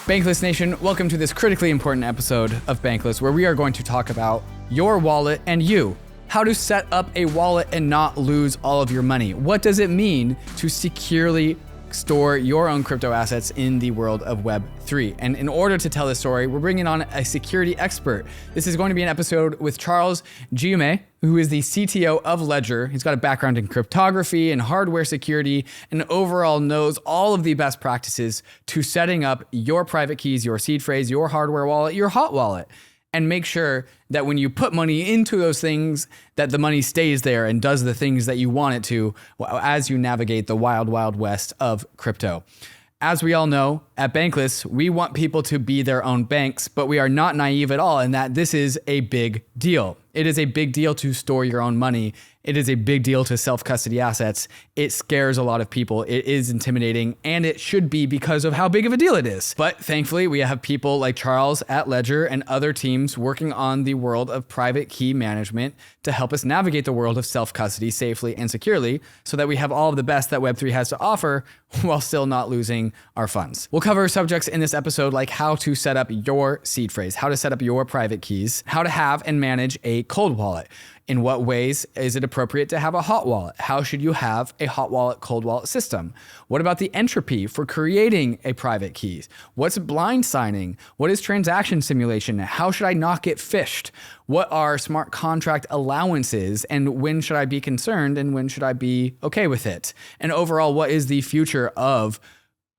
Bankless Nation, welcome to this critically important episode of Bankless, where we are going to talk about your wallet and you. How to set up a wallet and not lose all of your money. What does it mean to securely store your own crypto assets in the world of Web3? And in order to tell this story, we're bringing on a security expert. This is going to be an episode with Charles Guillemet, who is the CTO of Ledger. He's got a background in cryptography and hardware security, and overall knows all of the best practices to setting up your private keys, your seed phrase, your hardware wallet, your hot wallet, and make sure that when you put money into those things, that the money stays there and does the things that you want it to as you navigate the wild, wild west of crypto. As we all know, at Bankless, we want people to be their own banks, but we are not naive at all in that this is a big deal. It is a big deal to store your own money. It is a big deal to self-custody assets. It scares a lot of people. It is intimidating, and it should be because of how big of a deal it is. But thankfully, we have people like Charles at Ledger and other teams working on the world of private key management to help us navigate the world of self-custody safely and securely so that we have all of the best that Web3 has to offer while still not losing our funds. We'll cover subjects in this episode like how to set up your seed phrase, how to set up your private keys, how to have and manage a cold wallet. In what ways is it appropriate to have a hot wallet? How should you have a hot wallet, cold wallet system? What about the entropy for creating a private keys? What's blind signing? What is transaction simulation? How should I not get phished? What are smart contract allowances? And when should I be concerned and when should I be okay with it? And overall, what is the future of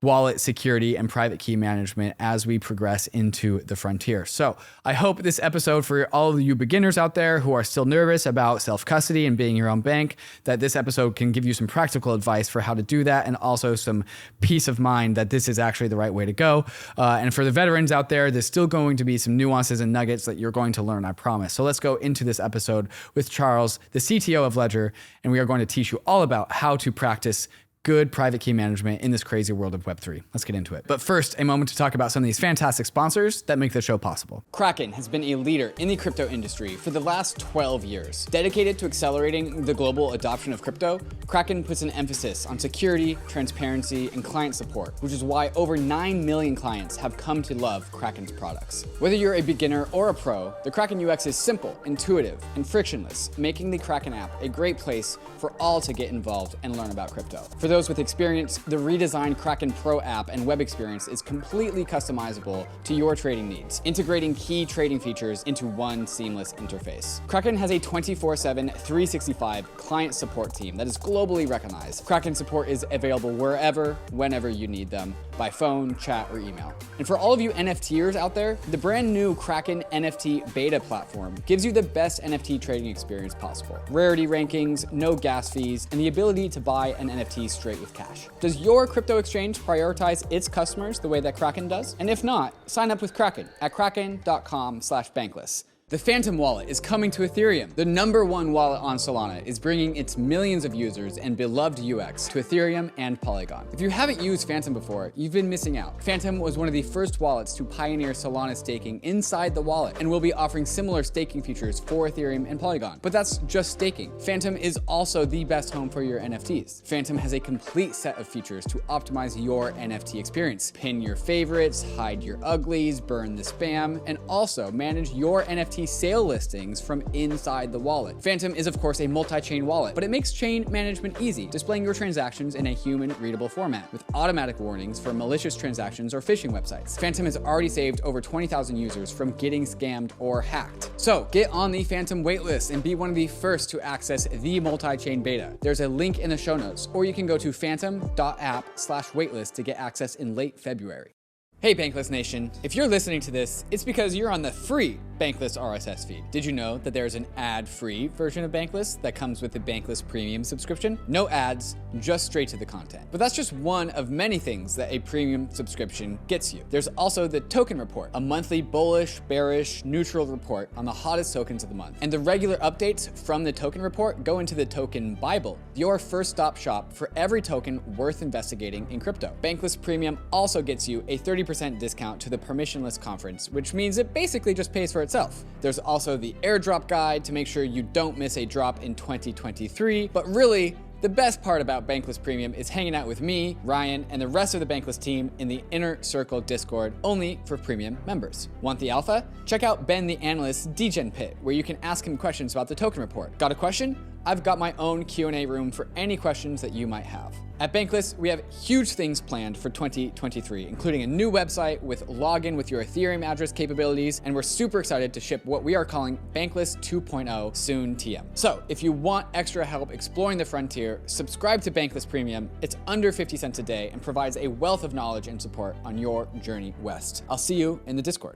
wallet security and private key management as we progress into the frontier? So I hope this episode, for all of you beginners out there who are still nervous about self-custody and being your own bank, that this episode can give you some practical advice for how to do that and also some peace of mind that this is actually the right way to go. And for the veterans out there, there's still going to be some nuances and nuggets that you're going to learn, I promise. So let's go into this episode with Charles, the CTO of Ledger, and we are going to teach you all about how to practice good private key management in this crazy world of Web3. Let's get into it. But first, a moment to talk about some of these fantastic sponsors that make the show possible. KRAKEN has been a leader in the crypto industry for the last 12 years. Dedicated to accelerating the global adoption of crypto, KRAKEN puts an emphasis on security, transparency, and client support, which is why over 9 million clients have come to love KRAKEN's products. Whether you're a beginner or a pro, the KRAKEN UX is simple, intuitive, and frictionless, making the KRAKEN app a great place for all to get involved and learn about crypto. For those with experience, the redesigned KRAKEN Pro app and web experience is completely customizable to your trading needs, integrating key trading features into one seamless interface. KRAKEN has a 24/7, 365 client support team that is globally recognized. KRAKEN support is available wherever, whenever you need them, by phone, chat, or email. And for all of you NFTers out there, the brand new KRAKEN NFT beta platform gives you the best NFT trading experience possible. Rarity rankings, no gas fees, and the ability to buy an NFT straight with cash. Does your crypto exchange prioritize its customers the way that KRAKEN does? And if not, sign up with KRAKEN at kraken.com/bankless. The Phantom wallet is coming to Ethereum. The #1 wallet on Solana is bringing its millions of users and beloved UX to Ethereum and Polygon. If you haven't used Phantom before, you've been missing out. Phantom was one of the first wallets to pioneer Solana staking inside the wallet and will be offering similar staking features for Ethereum and Polygon. But that's just staking. Phantom is also the best home for your NFTs. Phantom has a complete set of features to optimize your NFT experience. Pin your favorites, hide your uglies, burn the spam, and also manage your NFT sale listings from inside the wallet. Phantom is of course a multi-chain wallet, but it makes chain management easy, displaying your transactions in a human-readable format with automatic warnings for malicious transactions or phishing websites. Phantom has already saved over 20,000 users from getting scammed or hacked. So get on the Phantom waitlist and be one of the first to access the multi-chain beta. There's a link in the show notes, or you can go to phantom.app/waitlist to get access in late February. Hey Bankless Nation, if you're listening to this, it's because you're on the free Bankless RSS feed. Did you know that there's an ad-free version of Bankless that comes with the Bankless Premium subscription? No ads, just straight to the content. But that's just one of many things that a premium subscription gets you. There's also the Token Report, a monthly bullish, bearish, neutral report on the hottest tokens of the month. And the regular updates from the Token Report go into the Token Bible, your first stop shop for every token worth investigating in crypto. Bankless Premium also gets you a 30% discount to the permissionless conference, which means it basically just pays for itself. There's also the airdrop guide to make sure you don't miss a drop in 2023, but really, The best part about Bankless Premium is hanging out with me, Ryan, and the rest of the Bankless team in the Inner Circle Discord, only for premium members. Want the alpha? Check out Ben the Analyst's Degen Pit, where you can ask him questions about the token report. Got a question? I've got my own Q&A room for any questions that you might have. At Bankless, we have huge things planned for 2023, including a new website with login with your Ethereum address capabilities, and we're super excited to ship what we are calling Bankless 2.0 soon TM. So if you want extra help exploring the frontier, subscribe to Bankless Premium. It's under 50 cents a day and provides a wealth of knowledge and support on your journey west. I'll see you in the Discord.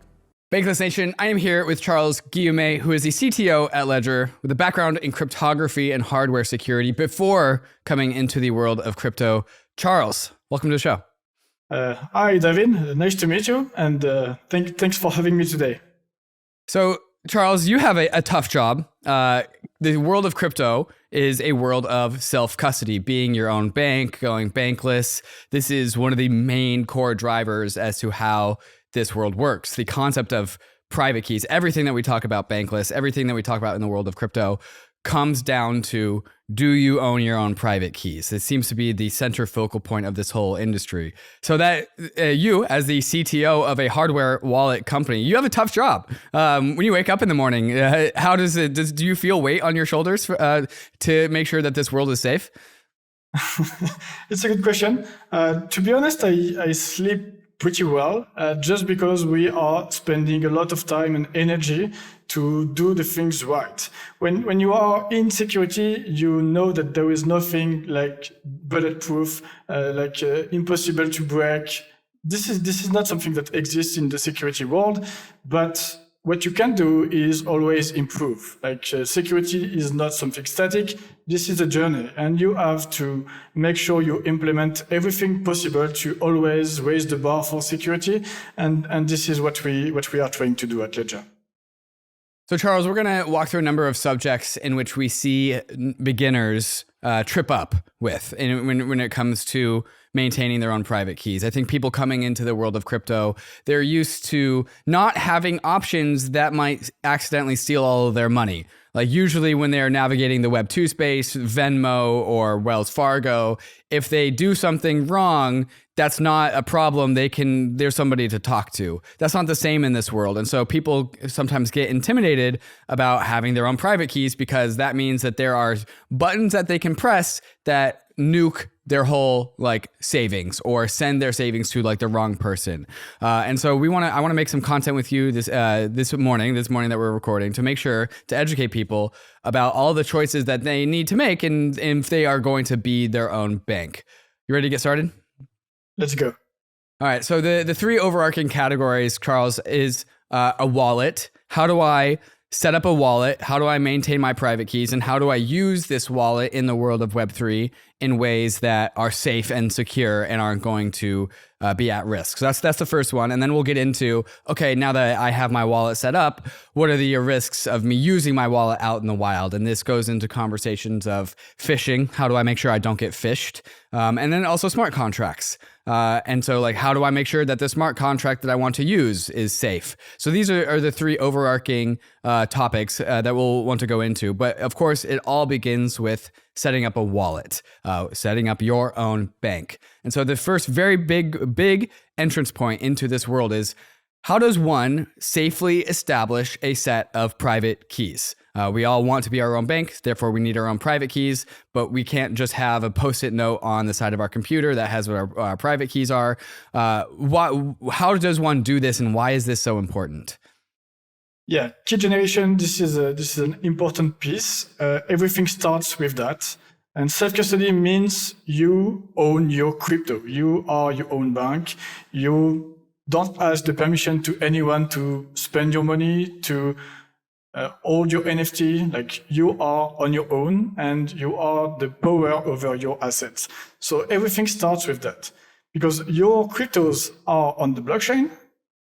Bankless Nation, I am here with Charles Guillemet, who is the CTO at Ledger with a background in cryptography and hardware security before coming into the world of crypto. Charles, welcome to the show. Hi, David. Nice to meet you. And thanks for having me today. So, Charles, you have a tough job. The world of crypto is a world of self-custody, being your own bank, going bankless. This is one of the main core drivers as to how this world works. The concept of private keys, everything that we talk about bankless, everything that we talk about in the world of crypto comes down to, do you own your own private keys? It seems to be the center focal point of this whole industry. So that you, as the CTO of a hardware wallet company, you have a tough job. When you wake up in the morning, how do you feel weight on your shoulders to make sure that this world is safe? It's a good question. To be honest, I sleep pretty well, just because we are spending a lot of time and energy to do the things right. When you are in security, you know that there is nothing like bulletproof, impossible to break. This is not something that exists in the security world, but what you can do is always improve. Security is not something static. This is a journey, and you have to make sure you implement everything possible to always raise the bar for security. And this is what we are trying to do at Ledger. So, Charles, we're going to walk through a number of subjects in which we see beginners trip up with when it comes to maintaining their own private keys. I think people coming into the world of crypto, they're used to not having options that might accidentally steal all of their money. Like usually when they're navigating the Web2 space, Venmo or Wells Fargo, if they do something wrong, that's not a problem. There's somebody to talk to. That's not the same in this world. And so people sometimes get intimidated about having their own private keys because that means that there are buttons that they can press that nuke their whole savings or send their savings to the wrong person. And so I want to make some content with you this morning that we're recording to make sure to educate people about all the choices that they need to make and if they are going to be their own bank. You ready to get started? Let's go. All right. So the three overarching categories, Charles, is a wallet. How do I set up a wallet? How do I maintain my private keys? And how do I use this wallet in the world of Web3 in ways that are safe and secure and aren't going to be at risk? So that's the first one. And then we'll get into, okay, now that I have my wallet set up, what are the risks of me using my wallet out in the wild? And this goes into conversations of phishing. How do I make sure I don't get phished? And then also smart contracts. And so how do I make sure that the smart contract that I want to use is safe? So these are the three overarching topics that we'll want to go into. But of course, it all begins with setting up a wallet, setting up your own bank. And so the first very big entrance point into this world is, how does one safely establish a set of private keys? We all want to be our own bank, therefore we need our own private keys, but we can't just have a post-it note on the side of our computer that has what our private keys are. How does one do this, and why is this so important? Yeah, key generation, this is an important piece. Everything starts with that. And self-custody means you own your crypto. You are your own bank. You don't ask the permission to anyone to spend your money, to hold your NFT. You are on your own and you are the power over your assets. So everything starts with that because your cryptos are on the blockchain.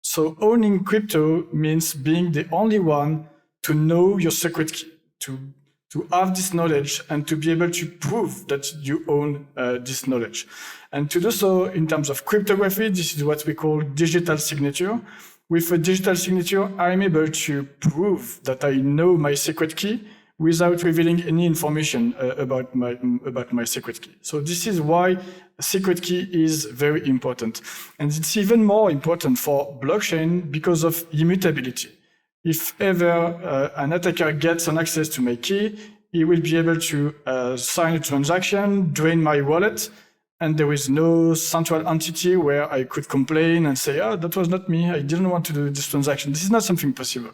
So owning crypto means being the only one to know your secret key, to have this knowledge and to be able to prove that you own this knowledge. And to do so in terms of cryptography, this is what we call digital signature. With a digital signature, I'm able to prove that I know my secret key without revealing any information about my secret key. So this is why secret key is very important. And it's even more important for blockchain because of immutability. If ever an attacker gets an access to my key, he will be able to sign a transaction, drain my wallet, and there is no central entity where I could complain and say, oh, that was not me. I didn't want to do this transaction. This is not something possible.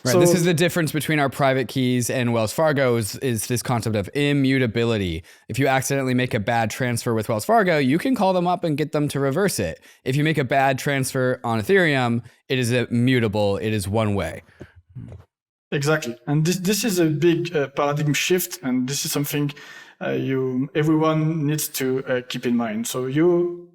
Right. So, this is the difference between our private keys and Wells Fargo is this concept of immutability. If you accidentally make a bad transfer with Wells Fargo, you can call them up and get them to reverse it. If you make a bad transfer on Ethereum, it is immutable. It is one way. Exactly. And this is a big paradigm shift. And this is something everyone needs to keep in mind. So you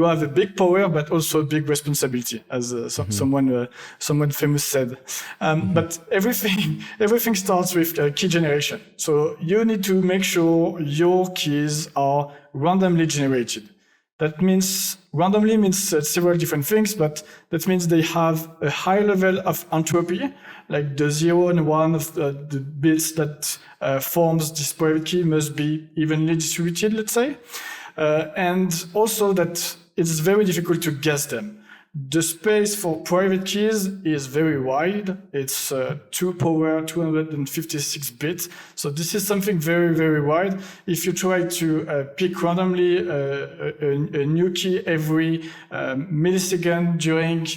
have a big power, but also a big responsibility, as someone famous said. But everything starts with key generation. So you need to make sure your keys are randomly generated. That means randomly means several different things, but that means they have a high level of entropy, like the 0 and 1 of the bits that forms this private key must be evenly distributed, let's say. And also that it's very difficult to guess them. The space for private keys is very wide. It's 2 power 256 bits. So this is something very, very wide. If you try to pick randomly a new key every millisecond during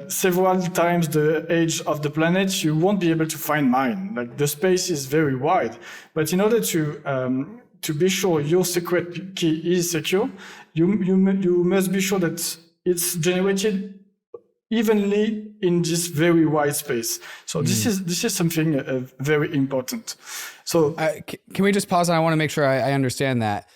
several times the age of the planet, you won't be able to find mine. Like the space is very wide. But in order to be sure your secret key is secure, you must be sure that it's generated evenly in this very wide space. So this is something very important. So can we just pause? And I want to make sure I understand that.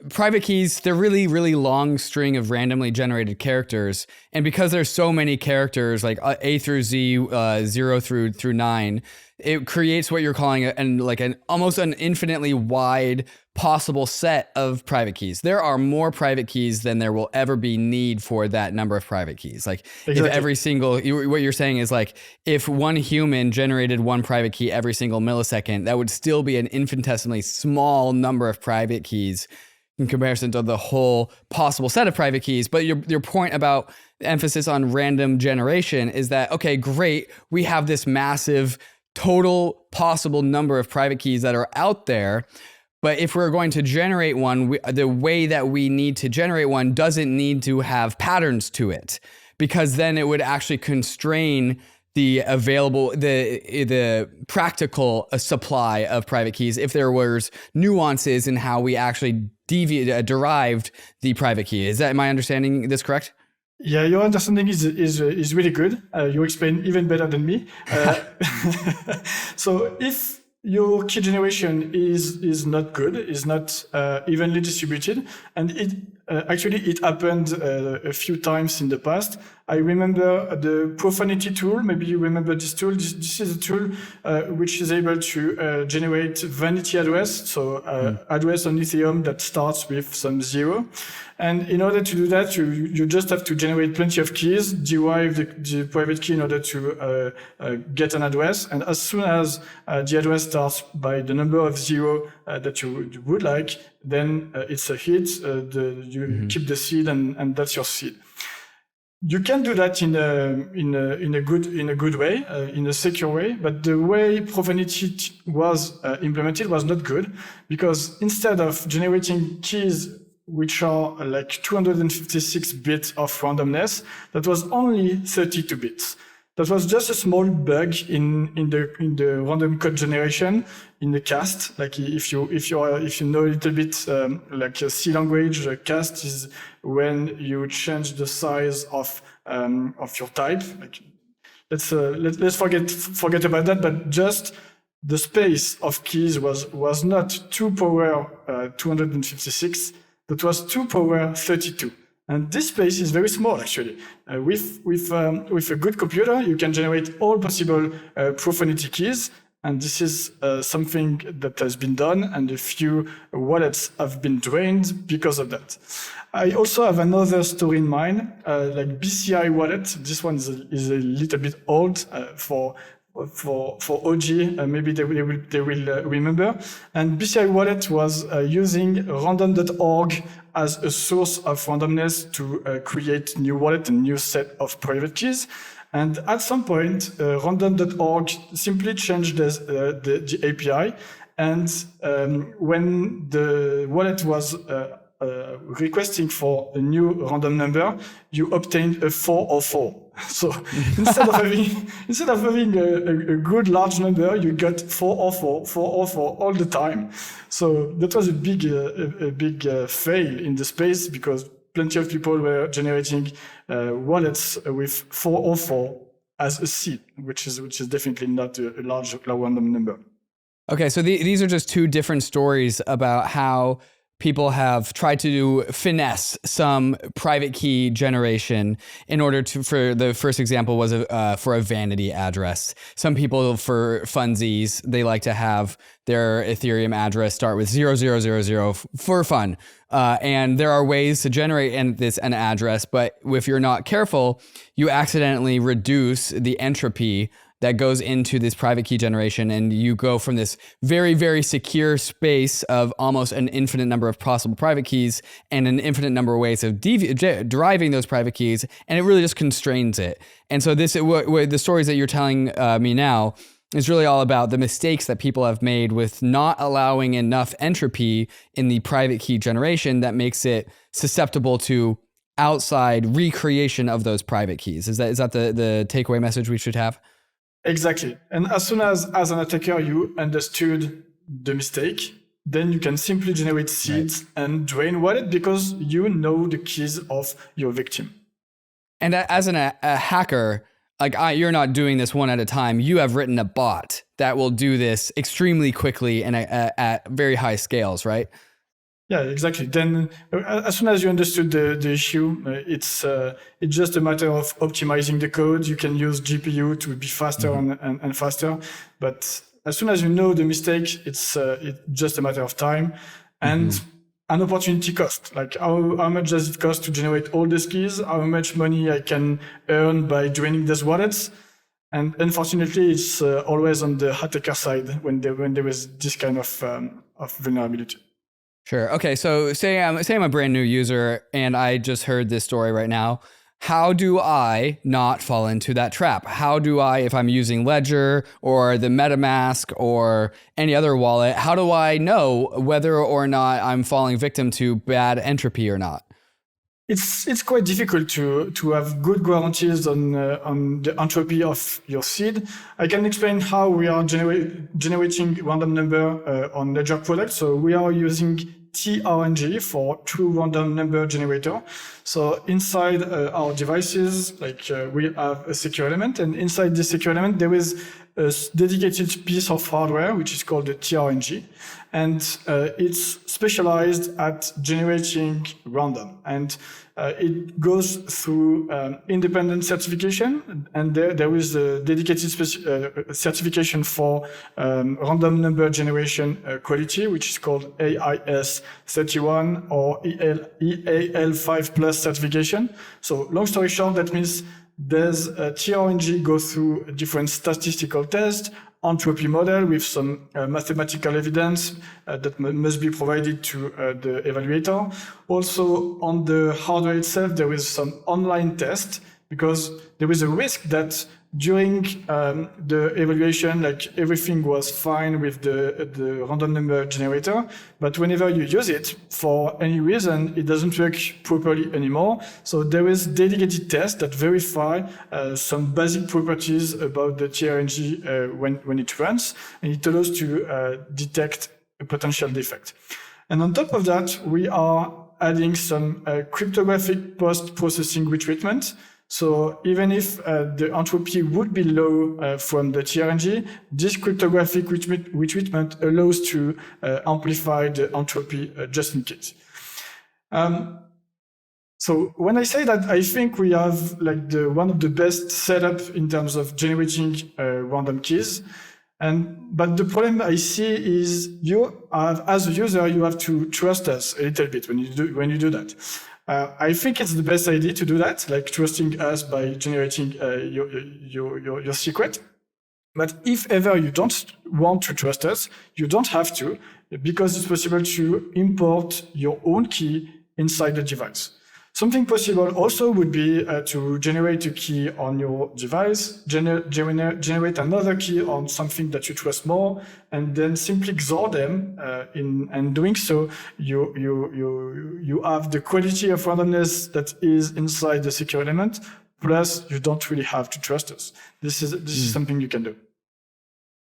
Private keys, they're really, really long string of randomly generated characters. And because there's so many characters, like A through Z, 0 through 9, it creates what you're calling an almost an infinitely wide possible set of private keys. There are more private keys than there will ever be need for that number of private keys. Like exactly. If every single, what you're saying is like, if one human generated one private key every single millisecond, that would still be an infinitesimally small number of private keys in comparison to the whole possible set of private keys. But your point about emphasis on random generation is that, okay, great, we have this massive total possible number of private keys that are out there. But if we're going to generate one, the way that we need to generate one doesn't need to have patterns to it, because then it would actually constrain the available, the practical supply of private keys if there was nuances in how we actually derived the private key. Am I understanding this correct? Yeah, your understanding is really good. You explain even better than me. So if your key generation is not good, is not evenly distributed, and it happened a few times in the past. I remember the profanity tool. Maybe you remember this tool. This is a tool which is able to generate vanity address, so address on Ethereum that starts with some 0. And in order to do that, you just have to generate plenty of keys, derive the private key in order to get an address. And as soon as the address starts by the number of 0 that you would like, then it's a hit. You keep the seed, and that's your seed. You can do that in a good way, in a secure way, but the way profanity was implemented was not good, because instead of generating keys which are like 256 bits of randomness, that was only 32 bits. That was just a small bug in the random code generation in the cast. Like if you know a little bit like a C language, cast is when you change the size of your type. Like let's forget about that. But just the space of keys was not 2 power 256. That was 2 power 32. And this space is very small, actually. With a good computer, you can generate all possible profanity keys. And this is something that has been done, and a few wallets have been drained because of that. I also have another story in mind, like BCI wallet. This one is a little bit old for for OG, maybe they will remember. And BCI Wallet was using random.org as a source of randomness to create new wallet and new set of private keys. And at some point, random.org simply changed the API. And when the wallet was requesting for a new random number, you obtained a 404. So instead of having a good large number, you got 404 all the time. So that was a big fail in the space, because plenty of people were generating wallets with 404 as a seed, which is definitely not a large random number. Okay, so these are just two different stories about how people have tried to finesse some private key generation in order to, for the first example was for a vanity address. Some people, for funsies, they like to have their Ethereum address start with 0000 for fun. And there are ways to generate an address, but if you're not careful, you accidentally reduce the entropy that goes into this private key generation, and you go from this very, very secure space of almost an infinite number of possible private keys and an infinite number of ways of deriving those private keys, and it really just constrains it. And so the stories that you're telling me now is really all about the mistakes that people have made with not allowing enough entropy in the private key generation that makes it susceptible to outside recreation of those private keys. Is that the takeaway message we should have? Exactly. And as soon as an attacker, you understood the mistake, then you can simply generate seeds and drain wallet, because you know the keys of your victim. And as a hacker, you're not doing this one at a time. You have written a bot that will do this extremely quickly and at very high scales, right? Yeah, exactly. Then as soon as you understood the issue, it's just a matter of optimizing the code. You can use GPU to be faster and faster. But as soon as you know the mistake, it's just a matter of time and an opportunity cost. Like how much does it cost to generate all these keys? How much money I can earn by draining these wallets? And unfortunately, it's always on the attacker side when there is this kind of vulnerability. Sure. Okay. So say I'm a brand new user and I just heard this story right now. How do I not fall into that trap? How do I, if I'm using Ledger or the MetaMask or any other wallet, how do I know whether or not I'm falling victim to bad entropy or not? It's quite difficult to have good guarantees on the entropy of your seed. I can explain how we are generating random number on Ledger product. So we are using TRNG for True Random Number Generator. So inside our devices, we have a secure element, and inside this secure element there is a dedicated piece of hardware which is called the TRNG, and it's specialized at generating random, and it goes through independent certification, and there is a dedicated certification for random number generation quality, which is called AIS 31 or EAL5 plus certification. So long story short, that means there's a TRNG go through different statistical tests, entropy model with some mathematical evidence that must be provided to the evaluator. Also, on the hardware itself, there is some online test, because there is a risk that during the evaluation, everything was fine with the random number generator, but whenever you use it, for any reason, it doesn't work properly anymore. So there is dedicated tests that verify some basic properties about the TRNG when it runs, and it allows to detect a potential defect. And on top of that, we are adding some cryptographic post-processing retreatment. So even if the entropy would be low from the TRNG, this cryptographic retreatment allows to amplify the entropy just in case. So when I say that, I think we have one of the best setup in terms of generating random keys. But the problem I see is as a user, you have to trust us a little bit when you do that. I think it's the best idea to do that, trusting us by generating your secret. But if ever you don't want to trust us, you don't have to, because it's possible to import your own key inside the device. Something possible also would be to generate a key on your device, generate another key on something that you trust more, and then simply XOR them. And doing so, you have the quality of randomness that is inside the secure element. Plus, you don't really have to trust us. This is something you can do.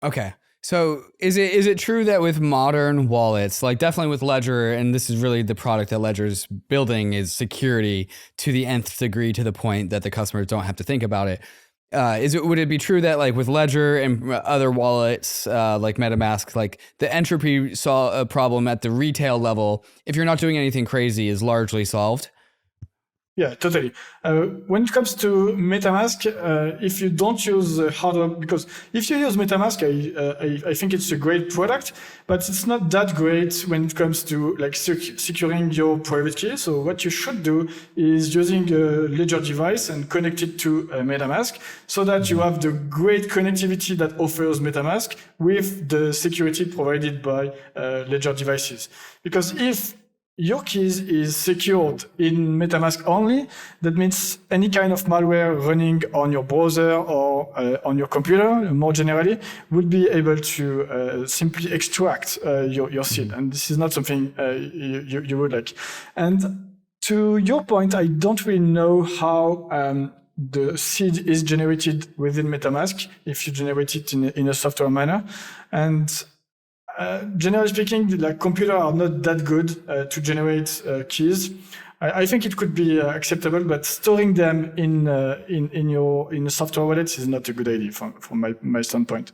Okay. So is it true that with modern wallets, like definitely with Ledger, and this is really the product that Ledger's building, is security to the nth degree, to the point that the customers don't have to think about it. Would it be true that like with Ledger and other wallets like MetaMask, like the entropy saw a problem at the retail level, if you're not doing anything crazy, is largely solved? Yeah, totally. When it comes to MetaMask, if you don't use hardware, because if you use MetaMask, I think it's a great product, but it's not that great when it comes to like securing your private key. So what you should do is using a Ledger device and connect it to MetaMask, so that you have the great connectivity that offers MetaMask with the security provided by Ledger devices. Because if your keys is secured in MetaMask only, that means any kind of malware running on your browser or on your computer, more generally, would be able to simply extract your seed. And this is not something you would like. And to your point, I don't really know how the seed is generated within MetaMask, if you generate it in a software manner. And generally speaking, like computers are not that good to generate keys. I think it could be acceptable, but storing them in a software wallet is not a good idea from my standpoint.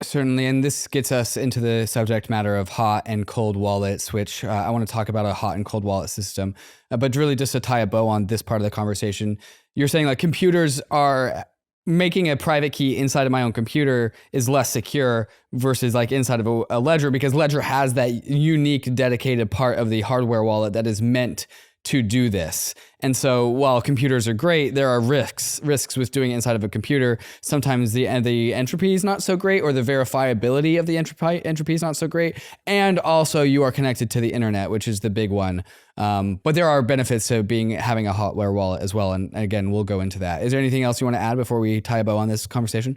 Certainly, and this gets us into the subject matter of hot and cold wallets, which I want to talk about a hot and cold wallet system. But really, just to tie a bow on this part of the conversation, you're saying like computers are making a private key inside of my own computer is less secure versus like inside of a Ledger, because Ledger has that unique dedicated part of the hardware wallet that is meant to do this. And so while computers are great, there are risks with doing it inside of a computer. Sometimes the entropy is not so great, or the verifiability of the entropy is not so great. And also you are connected to the internet, which is the big one. But there are benefits to having a hardware wallet as well. And again, we'll go into that. Is there anything else you want to add before we tie a bow on this conversation?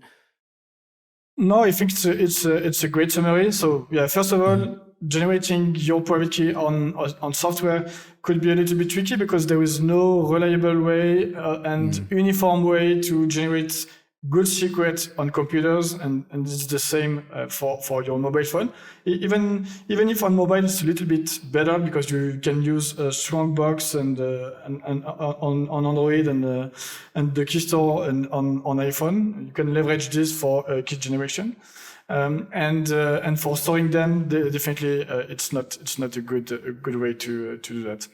No, I think it's a great summary. So yeah, first of all, generating your private key on software could be a little bit tricky, because there is no reliable way and uniform way to generate good secrets on computers, and it's the same for your mobile phone. Even if on mobile it's a little bit better, because you can use a Strongbox and on Android and the key store and on iPhone, you can leverage this for key generation. And for storing them, definitely it's not a good way to do that.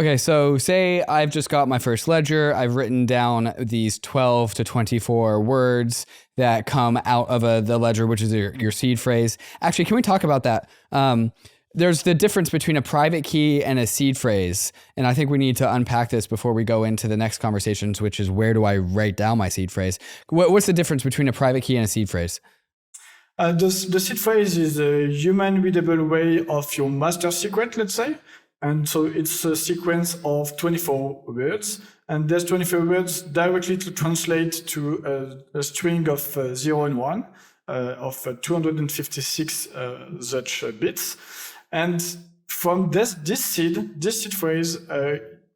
Okay, so say I've just got my first ledger. I've written down these 12 to 24 words that come out of the ledger, which is your seed phrase. Actually, can we talk about that? There's the difference between a private key and a seed phrase. And I think we need to unpack this before we go into the next conversations, which is where do I write down my seed phrase? What's the difference between a private key and a seed phrase? The seed phrase is a human readable way of your master secret, let's say. And so it's a sequence of 24 words. And there's 24 words directly to translate to a string of 0 and 1 of 256 such bits. And from this seed phrase,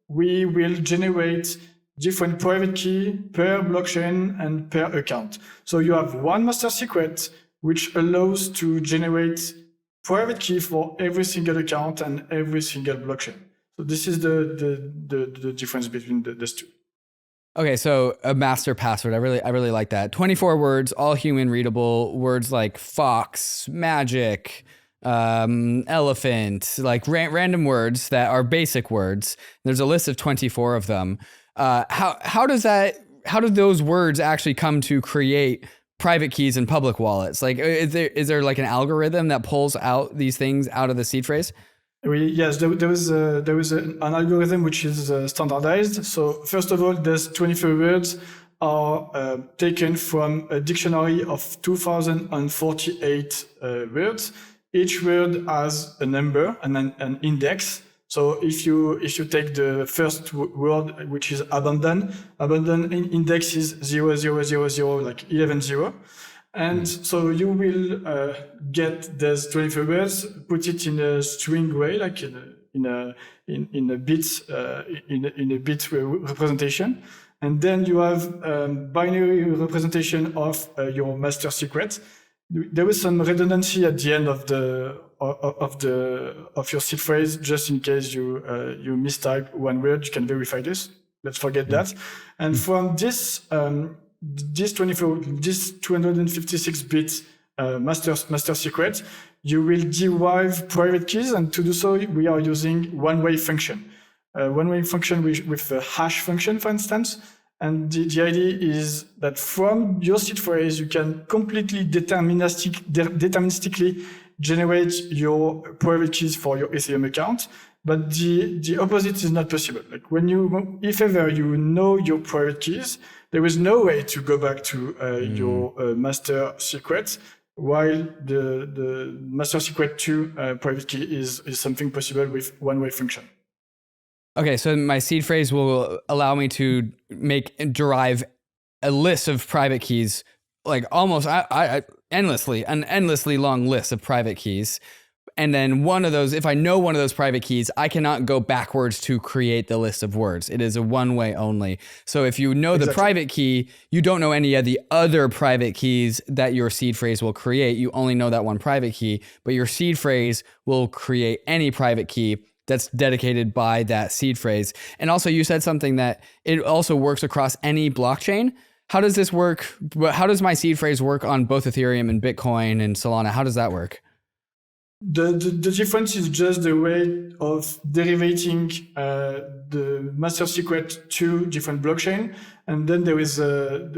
we will generate different private key per blockchain and per account. So you have one master secret, which allows to generate private key for every single account and every single blockchain. So this is the difference between those two. Okay, so a master password. I really like that. 24 words, all human readable. Words like fox, magic, elephant, like random words that are basic words. There's a list of 24 of them. How do those words actually come to create private keys and public wallets? Like, is there like an algorithm that pulls out these things out of the seed phrase? Yes, there was an algorithm which is standardized. So first of all, there's 24 words are taken from a dictionary of 2048 words. Each word has a number and an index. So if you take the first word, which is abandon index is 0000, like 11 0. And so you will get those 24 words, put it in a string way, like in a bit representation. And then you have binary representation of your master secret. There is some redundancy at the end of your seed phrase, just in case you mistype one word. You can verify this. Let's forget that. And from this 256 bit master secret, you will derive private keys, and to do so, we are using one-way function. One-way function with a hash function, for instance. And the idea is that from your seed phrase, you can completely deterministically generate your private keys for your Ethereum account. But the opposite is not possible. Like if ever you know your private keys, there is no way to go back to your master secret, while the master secret to private key is something possible with one-way function. Okay, so my seed phrase will allow me to derive a list of private keys, like almost an endlessly long list of private keys. And then one of those, if I know one of those private keys, I cannot go backwards to create the list of words. It is a one-way only. So if you know the private key, you don't know any of the other private keys that your seed phrase will create. You only know that one private key, but your seed phrase will create any private key that's dedicated by that seed phrase. And also you said something that it also works across any blockchain. How does this work? How does my seed phrase work on both Ethereum and Bitcoin and Solana? How does that work? The difference is just the way of derivating the master secret to different blockchain, and then there is a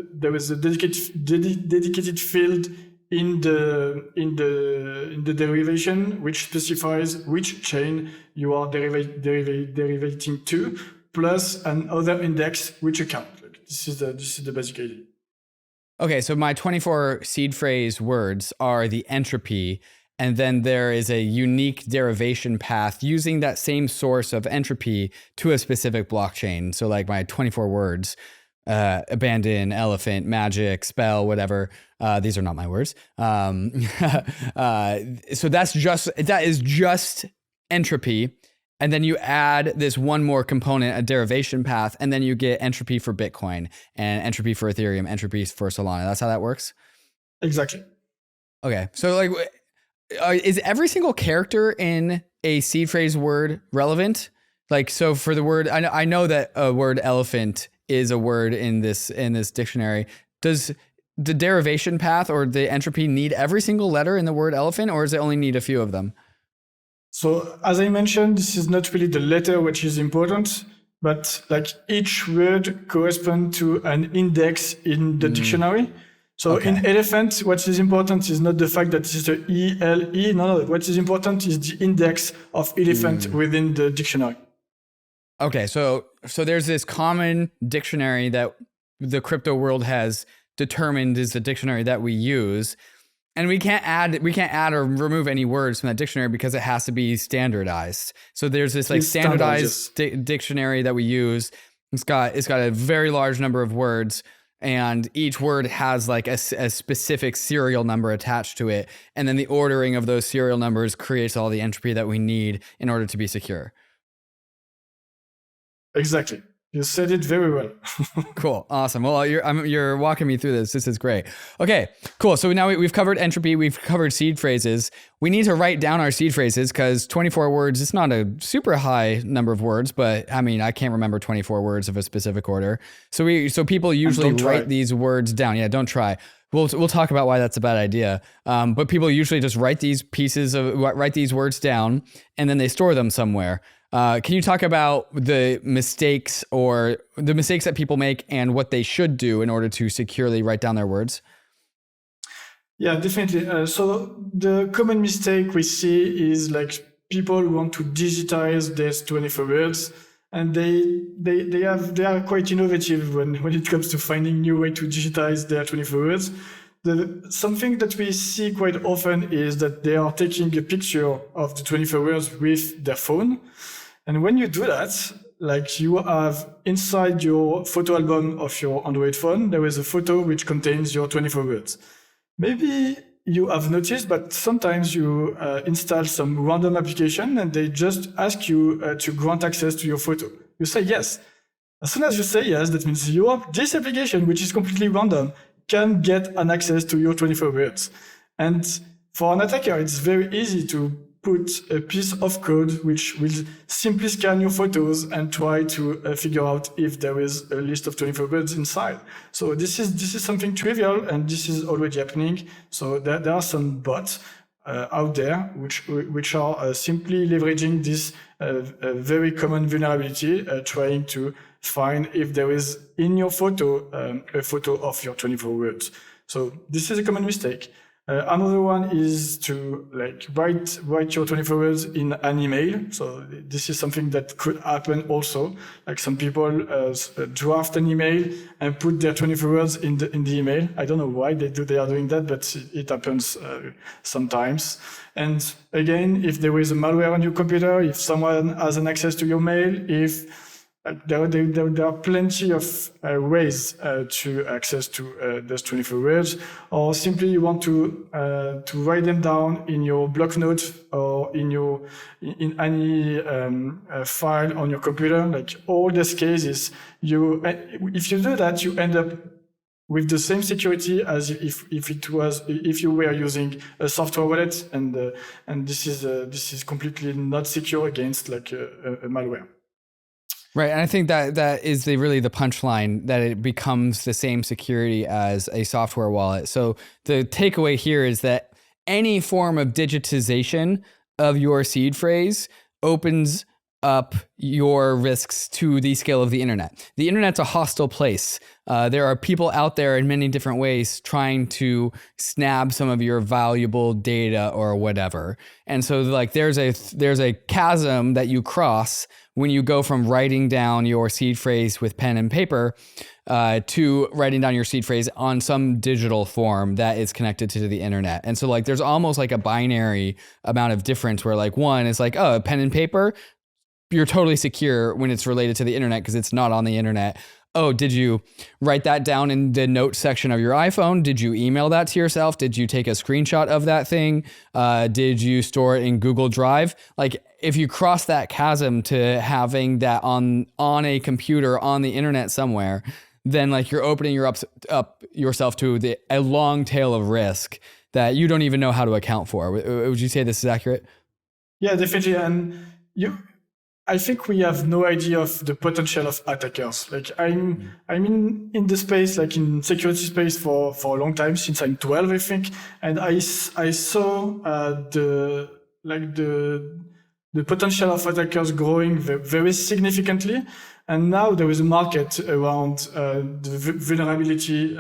dedicated field in the derivation which specifies which chain you are derivating to, plus another index which account. Like, this is the basic idea. Okay, so my 24 seed phrase words are the entropy. And then there is a unique derivation path using that same source of entropy to a specific blockchain. So like my 24 words, abandon, elephant, magic, spell, whatever. These are not my words. So that is just entropy. And then you add this one more component, a derivation path, and then you get entropy for Bitcoin and entropy for Ethereum, entropy for Solana. That's how that works? Exactly. Okay. So like, is every single character in a seed phrase word relevant? Like, so for the word, I know that a word elephant is a word in this dictionary. Does the derivation path or the entropy need every single letter in the word elephant, or does it only need a few of them? So as I mentioned, this is not really the letter which is important, but like each word corresponds to an index in the dictionary. So in elephant, what is important is not the fact that this is the ELE. No. What is important is the index of elephant within the dictionary. Okay, so there's this common dictionary that the crypto world has determined is the dictionary that we use, and we can't add or remove any words from that dictionary because it has to be standardized. So there's this like standardized dictionary that we use. It's got a very large number of words. And each word has like a specific serial number attached to it. And then the ordering of those serial numbers creates all the entropy that we need in order to be secure. Exactly. You said it very well. Cool. Awesome. Well, you're walking me through this. This is great. Okay, cool. So now we've covered entropy. We've covered seed phrases. We need to write down our seed phrases because 24 words, it's not a super high number of words, but I mean, I can't remember 24 words of a specific order. So people usually write these words down. Yeah, don't try. We'll talk about why that's a bad idea. But people usually just write these words down and then they store them somewhere. Can you talk about the mistakes that people make and what they should do in order to securely write down their words? Yeah, definitely. So the common mistake we see is like people want to digitize these 24 words and they are quite innovative when it comes to finding new way to digitize their 24 words. Something that we see quite often is that they are taking a picture of the 24 words with their phone. And when you do that, like you have inside your photo album of your Android phone, there is a photo which contains your 24 words. Maybe you have noticed, but sometimes you install some random application and they just ask you to grant access to your photo. You say yes. As soon as you say yes, that means this application, which is completely random, can get an access to your 24 words. And for an attacker, it's very easy to put a piece of code which will simply scan your photos and try to figure out if there is a list of 24 words inside. So this is something trivial, and this is already happening. So there are some bots out there which are simply leveraging this very common vulnerability, trying to find if there is in your photo a photo of your 24 words. So this is a common mistake. Another one is to write your 24 words in an email. So this is something that could happen also. Like some people draft an email and put their 24 words in the email. I don't know why they are doing that, but it happens sometimes. And again, if there is a malware on your computer, if someone has an access to your mail, if there are plenty of ways to access to those 24 words, or simply you want to write them down in your block notes or in any file on your computer. Like all these cases, if you do that, you end up with the same security as if you were using a software wallet, and this is completely not secure against like a malware. Right, and I think that is really the punchline, that it becomes the same security as a software wallet. So the takeaway here is that any form of digitization of your seed phrase opens up your risks to the scale of the internet. The internet's a hostile place. There are people out there in many different ways trying to snab some of your valuable data or whatever. And so like there's a chasm that you cross when you go from writing down your seed phrase with pen and paper to writing down your seed phrase on some digital form that is connected to the internet. And so like there's almost like a binary amount of difference where like one is like, oh, pen and paper, you're totally secure when it's related to the internet because it's not on the internet. Oh, did you write that down in the notes section of your iPhone? Did you email that to yourself? Did you take a screenshot of that thing? Did you store it in Google Drive? Like if you cross that chasm to having that on a computer on the internet somewhere, then like you're opening up yourself to a long tail of risk that you don't even know how to account for. Would you say this is accurate? Yeah, definitely. And I think we have no idea of the potential of attackers. Like I'm in the space, like in security space for a long time, since I'm 12, I think. And I saw the potential of attackers growing very significantly. And now there is a market around the vulnerability,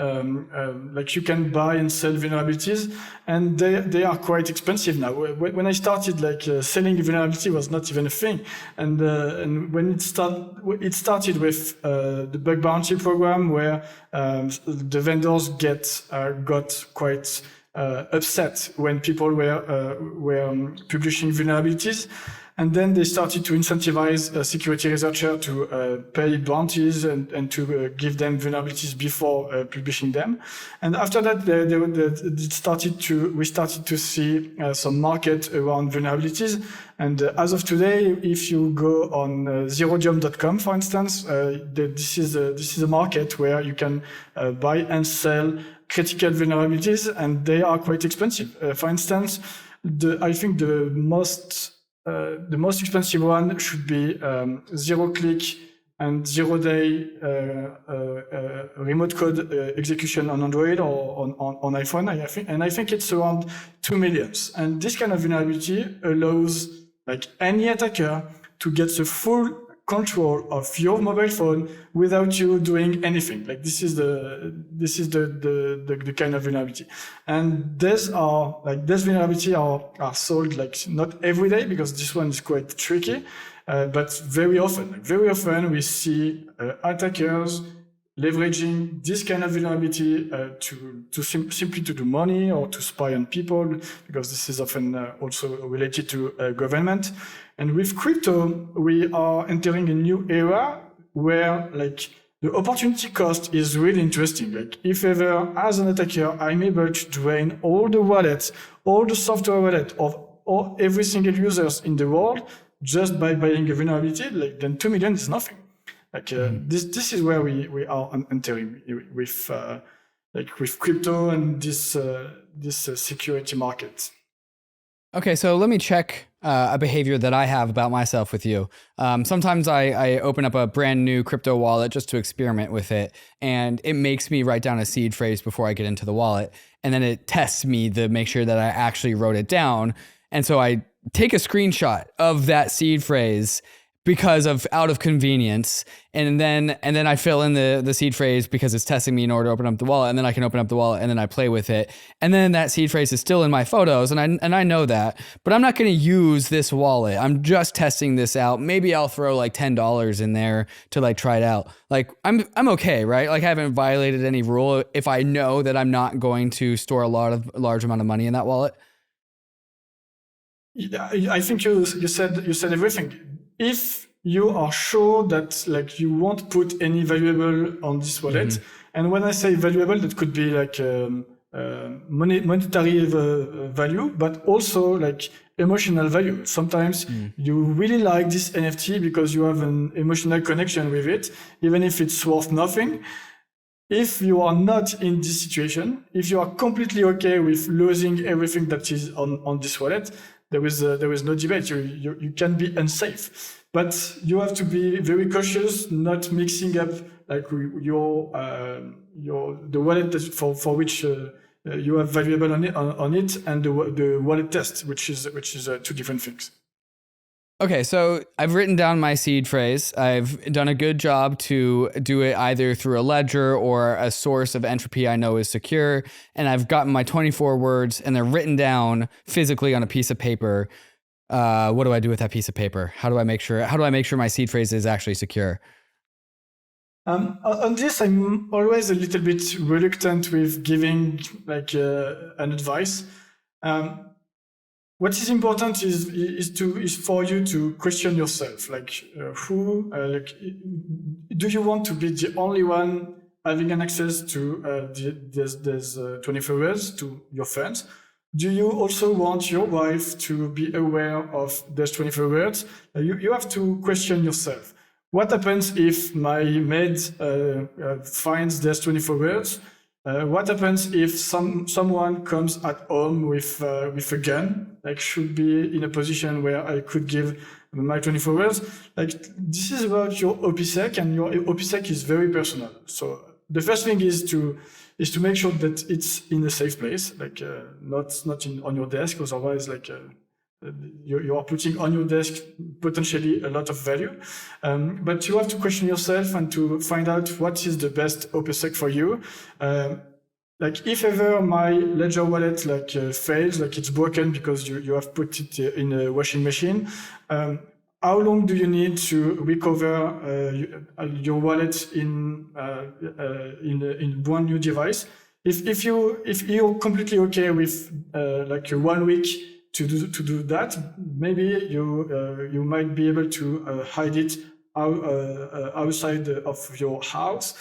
like you can buy and sell vulnerabilities, and they are quite expensive now. When I started, like selling a vulnerability was not even a thing, and when it started with the bug bounty program, where the vendors got quite upset when people were publishing vulnerabilities. And then they started to incentivize a security researcher to pay bounties and to give them vulnerabilities before publishing them. And after that, we started to see some market around vulnerabilities. And as of today, if you go on zerodium.com, for instance, this is a market where you can buy and sell critical vulnerabilities, and they are quite expensive. For instance, I think the most expensive one should be 0-click and 0-day remote code execution on Android or on iPhone, I think it's around 2 million. And this kind of vulnerability allows like any attacker to get the full control of your mobile phone without you doing anything. Like this is the kind of vulnerability. And these vulnerability are sold like not every day, because this one is quite tricky. But very often we see attackers leveraging this kind of vulnerability simply to do money or to spy on people, because this is often also related to government. And with crypto, we are entering a new era where like the opportunity cost is really interesting. Like if ever, as an attacker, I'm able to drain all the wallets, all the software wallet of every single users in the world just by buying a vulnerability, like then 2 million is nothing. Like this is where we are entering with crypto and this security market. Okay, so let me check a behavior that I have about myself with you. Sometimes I open up a brand new crypto wallet just to experiment with it, and it makes me write down a seed phrase before I get into the wallet, and then it tests me to make sure that I actually wrote it down. And so I take a screenshot of that seed phrase because of out of convenience, and then I fill in the seed phrase because it's testing me in order to open up the wallet, and then I can open up the wallet and then I play with it, and then that seed phrase is still in my photos, and I know that, but I'm not going to use this wallet. I'm just testing this out. Maybe I'll throw like $10 in there to like try it out. Like I'm okay, right? Like I haven't violated any rule if I know that I'm not going to store a large amount of money in that wallet. Yeah, I think you said everything. If you are sure that like you won't put any valuable on this wallet, and when I say valuable, that could be like monetary value, but also like emotional value. Sometimes you really like this NFT because you have an emotional connection with it, even if it's worth nothing. If you are not in this situation, if you are completely okay with losing everything that is on this wallet, there is no debate. You can be unsafe, but you have to be very cautious, not mixing up like the wallet for which you have valuable on it and the wallet test, which is two different things. Okay, so I've written down my seed phrase. I've done a good job to do it either through a ledger or a source of entropy I know is secure. And I've gotten my 24 words and they're written down physically on a piece of paper. What do I do with that piece of paper? How do I make sure my seed phrase is actually secure? On this, I'm always a little bit reluctant with giving like an advice. What is important is for you to question yourself. Like, do you want to be the only one having an access to these 24 words to your friends? Do you also want your wife to be aware of those 24 words? You have to question yourself. What happens if my maid finds those 24 words? What happens if someone comes at home with a gun? Like, should be in a position where I could give my 24 words. Like, this is about your OPSEC, and your OPSEC is very personal. So the first thing is to make sure that it's in a safe place, like not on your desk, because otherwise, like you are putting on your desk potentially a lot of value. But you have to question yourself and to find out what is the best OPSEC for you. Like if ever my Ledger wallet like fails, like it's broken because you have put it in a washing machine, how long do you need to recover your wallet in one new device? If you're completely okay with like 1 week to do that, maybe you might be able to hide it outside of your house.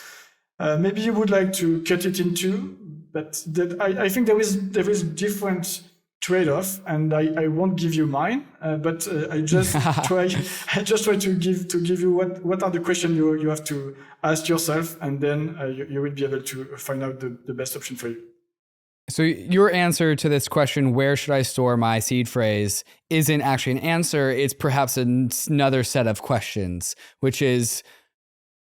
Maybe you would like to cut it in two, but I think there is different trade-off, and I won't give you mine, but I just try to give you what are the questions you have to ask yourself, and then you will be able to find out the best option for you. So your answer to this question, where should I store my seed phrase, isn't actually an answer. It's perhaps another set of questions, which is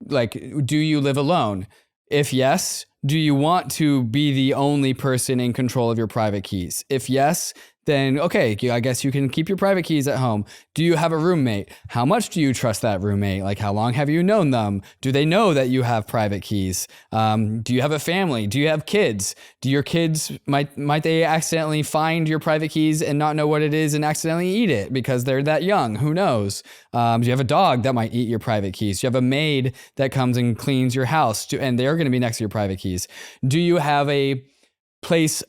like, do you live alone? If yes, do you want to be the only person in control of your private keys? If yes, then okay, I guess you can keep your private keys at home. Do you have a roommate? How much do you trust that roommate? Like, how long have you known them? Do they know that you have private keys? Do you have a family? Do you have kids? Do your kids, might they accidentally find your private keys and not know what it is and accidentally eat it because they're that young? Who knows? Do you have a dog that might eat your private keys? Do you have a maid that comes and cleans your house and they're going to be next to your private keys? Do you have a place,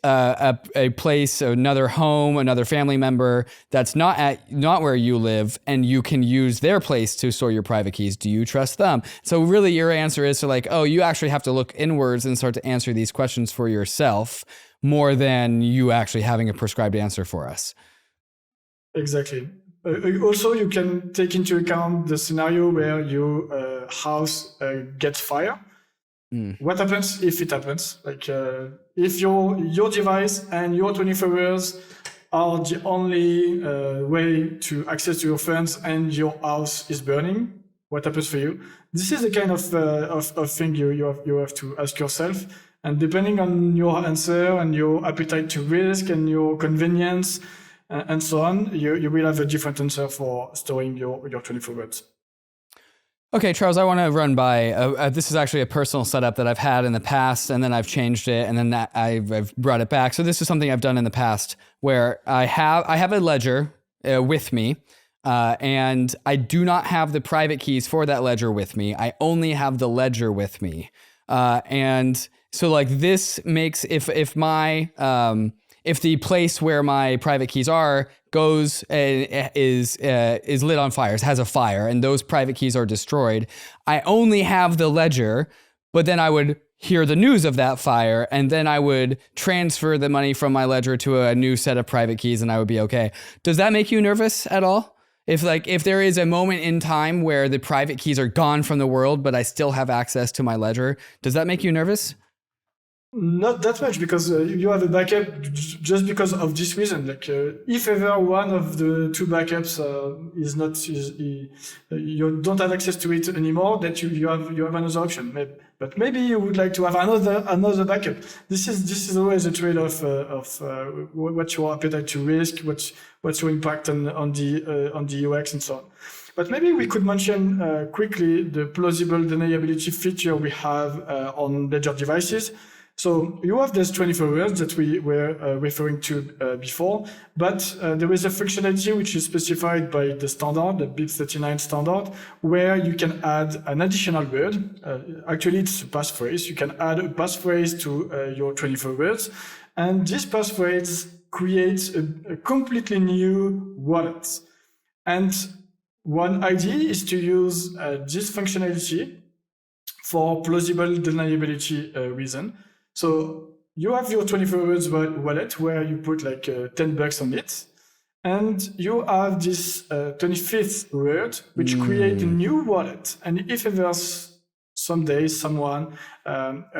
another home, another family member that's not where you live, and you can use their place to store your private keys? Do you trust them? So really your answer is to like, oh, you actually have to look inwards and start to answer these questions for yourself more than you actually having a prescribed answer for us. Exactly. Also, you can take into account the scenario where your house gets fire. What happens if it happens? Like if your device and your 24 hours are the only way to access to your funds and your house is burning, what happens for you? This is the kind of thing you have to ask yourself. And depending on your answer and your appetite to risk and your convenience and so on, you will have a different answer for storing your 24 hours. Okay, Charles, I want to run by, this is actually a personal setup that I've had in the past, and then I've changed it, and then I've brought it back. So this is something I've done in the past where I have a ledger with me, and I do not have the private keys for that ledger with me. I only have the ledger with me. And so like this makes, if the place where my private keys are goes is lit on fire, has a fire, and those private keys are destroyed, I only have the ledger, but then I would hear the news of that fire, and then I would transfer the money from my ledger to a new set of private keys, and I would be okay. Does that make you nervous at all? If there is a moment in time where the private keys are gone from the world, but I still have access to my ledger, does that make you nervous? Not that much, because you have a backup just because of this reason. Like if ever one of the two backups you don't have access to it anymore, that you have another option. But maybe you would like to have another backup. This is always a trade-off of what's your appetite to risk, what's your impact on the UX and so on. But maybe we could mention quickly the plausible deniability feature we have on Ledger devices. So you have this 24 hours that we were referring to before, but there is a functionality which is specified by the standard, the BIP39 standard, where you can add an additional word. Actually, it's a passphrase. You can add a passphrase to your 24 hours, and this passphrase creates a completely new wallet. And one idea is to use this functionality for plausible deniability reason. So you have your 24 hours wallet where you put like $10 on it, and you have this 25th word which create a new wallet. And if ever someday someone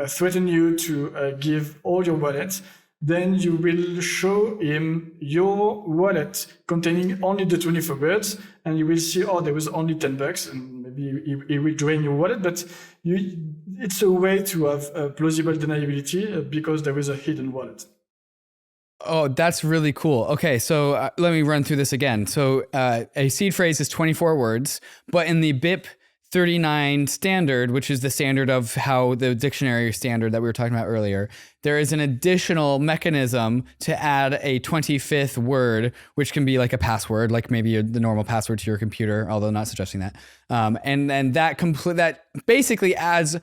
threaten you to give all your wallets, then you will show him your wallet containing only the 24 words, and you will see, oh, there was only $10, and maybe he will drain your wallet. But it's a way to have plausible deniability because there is a hidden wallet. Oh, that's really cool. Okay, so let me run through this again. So a seed phrase is 24 words, but in the BIP39 standard, which is the standard of how the dictionary standard that we were talking about earlier, there is an additional mechanism to add a 25th word, which can be like a password, like maybe the normal password to your computer, although not suggesting that. And that basically adds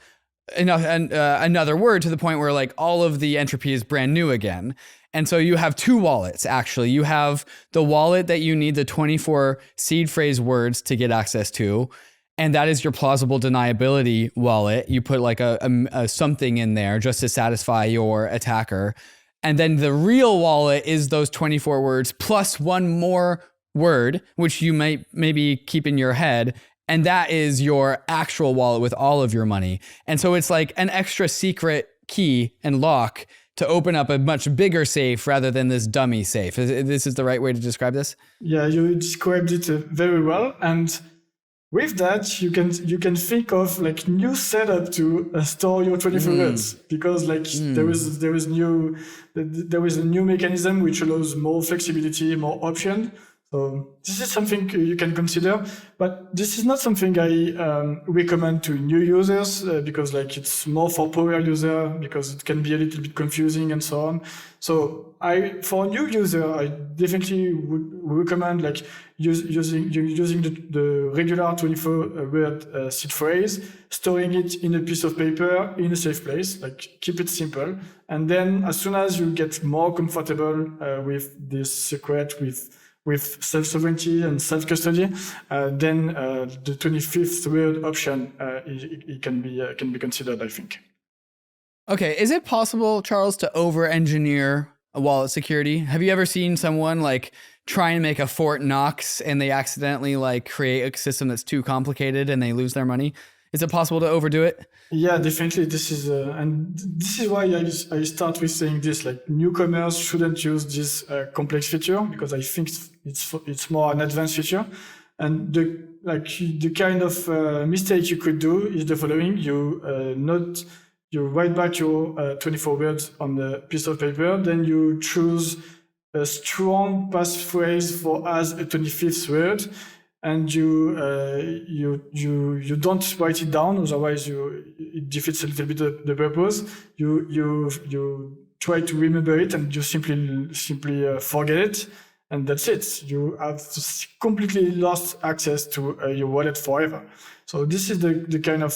another word to the point where like all of the entropy is brand new again. And so you have two wallets, actually. You have the wallet that you need the 24 seed phrase words to get access to, and that is your plausible deniability wallet. You put like a something in there just to satisfy your attacker. And then the real wallet is those 24 words plus one more word, which you might maybe keep in your head. And that is your actual wallet with all of your money. And so it's like an extra secret key and lock to open up a much bigger safe rather than this dummy safe. This is the right way to describe this? Yeah, you described it very well. And with that, you can think of like new setup to store your 24 words, because like there is a new mechanism which allows more flexibility, more option. So this is something you can consider, but this is not something I recommend to new users because like it's more for power user, because it can be a little bit confusing and so on. So for a new user, I definitely would recommend like using the regular 24-word seed phrase, storing it in a piece of paper in a safe place, like keep it simple. And then as soon as you get more comfortable with this secret, with self-sovereignty and self-custody, then the 25th word option it can be considered, I think. Okay, is it possible, Charles, to over-engineer a wallet security? Have you ever seen someone like try and make a Fort Knox and they accidentally like create a system that's too complicated and they lose their money? Is it possible to overdo it? Yeah, definitely. This is why I start with saying this. Like newcomers shouldn't use this complex feature, because I think it's more an advanced feature. And the kind of mistake you could do is the following: you write back your 24 words on the piece of paper, then you choose a strong passphrase for as a 25th word. And you don't write it down, otherwise it defeats a little bit the purpose. You try to remember it, and you simply forget it, and that's it. You have completely lost access to your wallet forever. So this is the kind of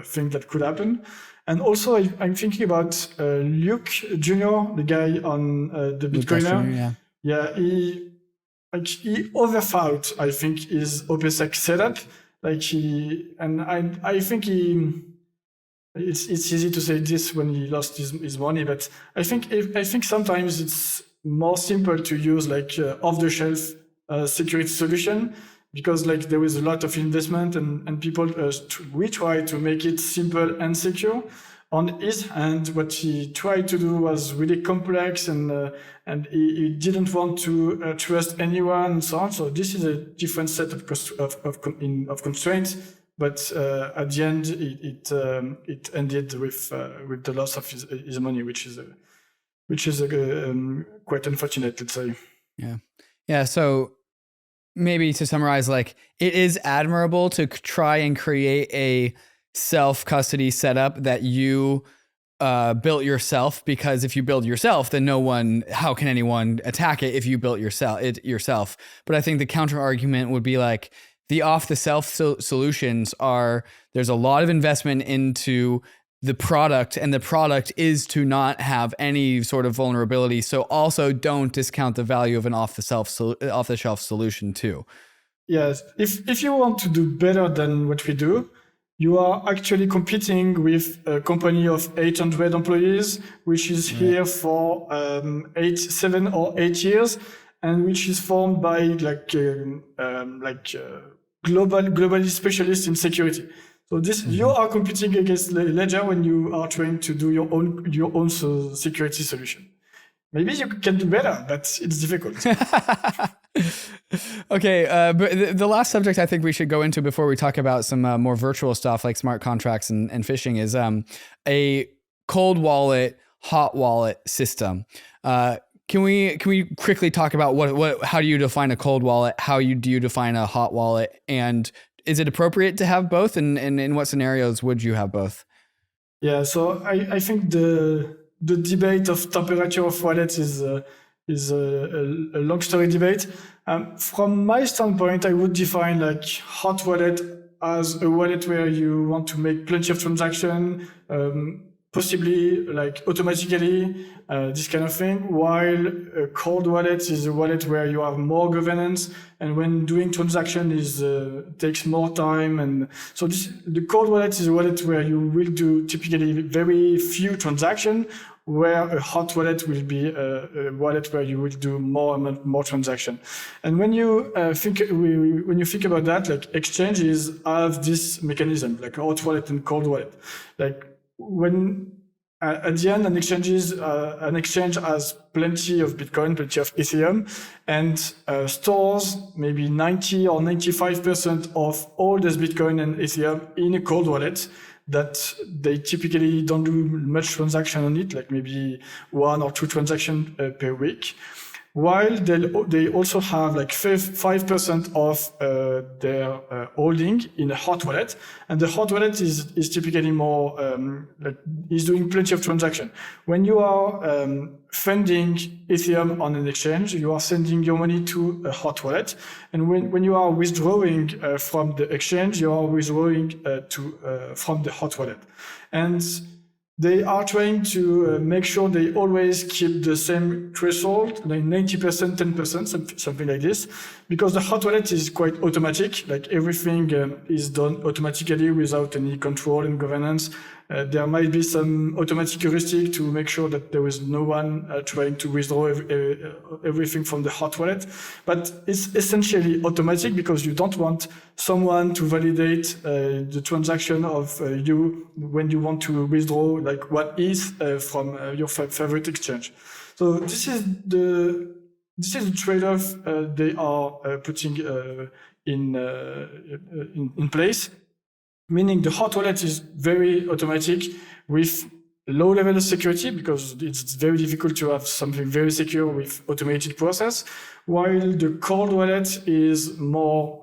thing that could happen. And also, I'm thinking about Luke Jr., the guy on the Bitcoiner. Yeah, he overthought, I think, his OPSEC setup. I think it's easy to say this when he lost his money, but I think sometimes it's more simple to use like off-the-shelf security solution, because like there is a lot of investment and people we try to make it simple and secure. On his hand, what he tried to do was really complex, and he didn't want to trust anyone and so on. So this is a different set of constraints. But at the end, it ended with the loss of his money, which is quite unfortunate, let's say. Yeah. So maybe to summarize, like it is admirable to try and create a self-custody setup that you built yourself, because if you build yourself, then how can anyone attack it if you built yourself? But I think the counter argument would be like the off-the-shelf solutions there's a lot of investment into the product, and the product is to not have any sort of vulnerability. So also don't discount the value of an off-the-shelf solution too. Yes, if you want to do better than what we do, you are actually competing with a company of 800 employees, which is here for 7 or 8 years, and which is formed by globally specialists in security. So you are competing against Ledger when you are trying to do your own security solution. Maybe you can do better, but it's difficult. Okay, but the last subject I think we should go into before we talk about some more virtual stuff like smart contracts and phishing is a cold wallet, hot wallet system. Can we quickly talk about how do you define a cold wallet? How do you define a hot wallet? And is it appropriate to have both? And in what scenarios would you have both? Yeah, so I think the debate of temperature of wallets is a long story debate. From my standpoint, I would define like hot wallet as a wallet where you want to make plenty of transactions, possibly like automatically, this kind of thing, while a cold wallet is a wallet where you have more governance, and when doing transaction takes more time. And so the cold wallet is a wallet where you will do typically very few transactions, where a hot wallet will be a wallet where you will do more transaction. And when you think about that, like exchanges have this mechanism, like hot wallet and cold wallet. Like when at the end, an exchange has plenty of Bitcoin, plenty of Ethereum, and stores maybe 90 or 95% of all this Bitcoin and Ethereum in a cold wallet that they typically don't do much transaction on it, like maybe 1 or 2 transactions per week. While they also have like 5% of their holding in a hot wallet, and the hot wallet is typically more is doing plenty of transaction. When you are funding Ethereum on an exchange, you are sending your money to a hot wallet, and when you are withdrawing from the exchange, you are withdrawing from the hot wallet, and they are trying to make sure they always keep the same threshold, like 90%, 10%, something like this, because the hot wallet is quite automatic. Like everything is done automatically without any control and governance. There might be some automatic heuristic to make sure that there is no one trying to withdraw everything from the hot wallet. But it's essentially automatic because you don't want someone to validate the transaction of you when you want to withdraw like what is from your favorite exchange. So this is the trade-off they are putting in place. Meaning the hot wallet is very automatic with low level of security because it's very difficult to have something very secure with automated process, while the cold wallet is more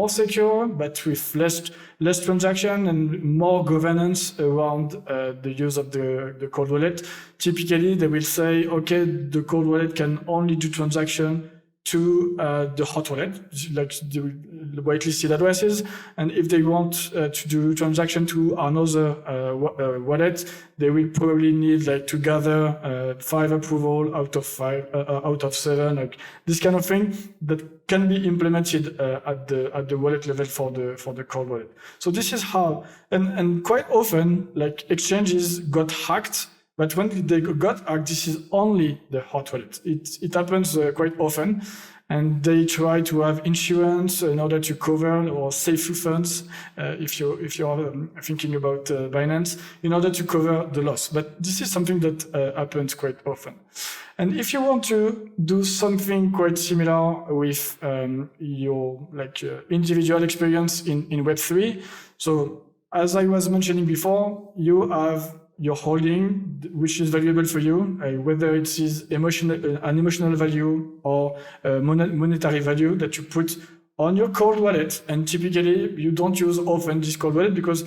secure, but with less transaction and more governance around the use of the cold wallet. Typically, they will say, okay, the cold wallet can only do transaction to the hot wallet, like the whitelisted addresses. And if they want to do transaction to another wallet, they will probably need like to gather 5 approval out of 7, like this kind of thing that can be implemented at the wallet level for the cold wallet. So this is how, and quite often like exchanges got hacked. But when they got hacked, this is only the hot wallet. It happens quite often, and they try to have insurance in order to cover or safe funds if you're thinking about Binance in order to cover the loss. But this is something that happens quite often. And if you want to do something quite similar with your individual experience in Web3, so as I was mentioning before, you have your holding, which is valuable for you, whether it is an emotional value or monetary value that you put on your cold wallet. And typically, you don't use often this cold wallet because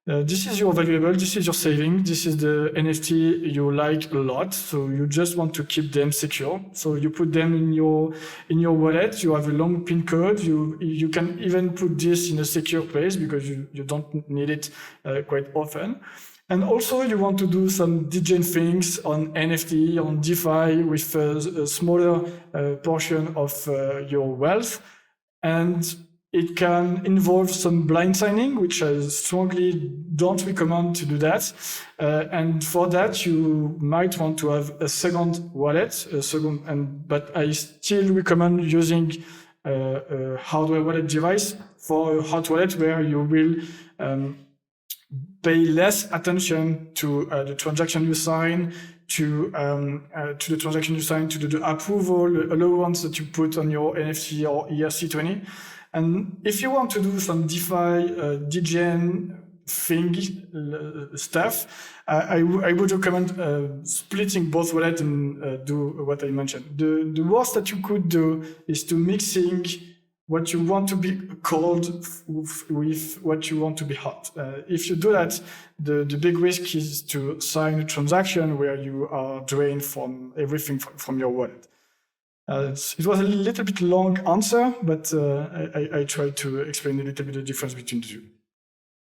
this is your valuable, this is your saving, this is the NFT you like a lot. So you just want to keep them secure. So you put them in your wallet. You have a long PIN code. You can even put this in a secure place because you don't need it quite often. And also you want to do some degen things on NFT, on DeFi with a smaller portion of your wealth. And it can involve some blind signing, which I strongly don't recommend to do that. And for that, you might want to have a second wallet, but I still recommend using a hardware wallet device for a hot wallet where you will pay less attention to the transaction you sign, to the approval allowance that you put on your NFT or ERC20. And if you want to do some DeFi, degen thing stuff, I would recommend splitting both wallets and do what I mentioned. The worst that you could do is to mixing what you want to be cold with what you want to be hot. If you do that, the big risk is to sign a transaction where you are drained from everything from your wallet. It was a little bit long answer, but I tried to explain a little bit the difference between the two.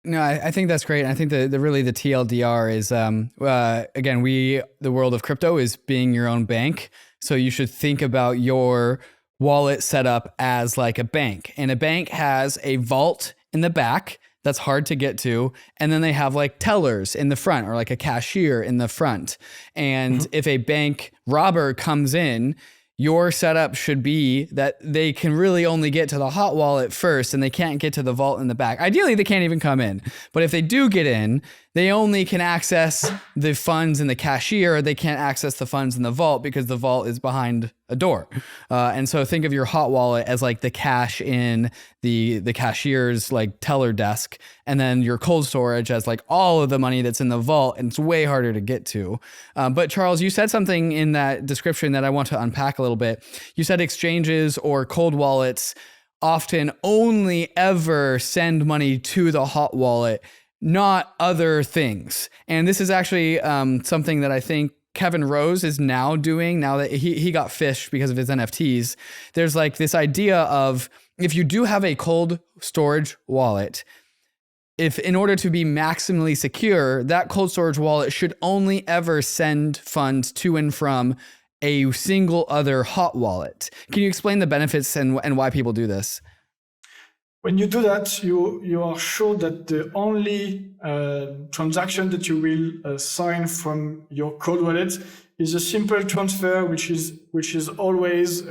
No, I think that's great. I think the TLDR is, again, the world of crypto is being your own bank. So you should think about your wallet set up as like a bank, and a bank has a vault in the back that's hard to get to, and then they have like tellers in the front or like a cashier in the front. And if a bank robber comes in, your setup should be that they can really only get to the hot wallet first and they can't get to the vault in the back. Ideally, they can't even come in. But if they do get in, they only can access the funds in the cashier. They can't access the funds in the vault because the vault is behind a door. And so think of your hot wallet as like the cash in the cashier's like teller desk, and then your cold storage as like all of the money that's in the vault, and it's way harder to get to. But Charles, you said something in that description that I want to unpack a little bit. You said exchanges or cold wallets often only ever send money to the hot wallet, not other things. And this is actually something that I think Kevin Rose is now doing, now that he got fished because of his NFTs. There's like this idea of, if you do have a cold storage wallet, if in order to be maximally secure, that cold storage wallet should only ever send funds to and from a single other hot wallet. Can you explain the benefits and why people do this? When you do that, you are sure that the only transaction that you will sign from your cold wallet is a simple transfer, which is always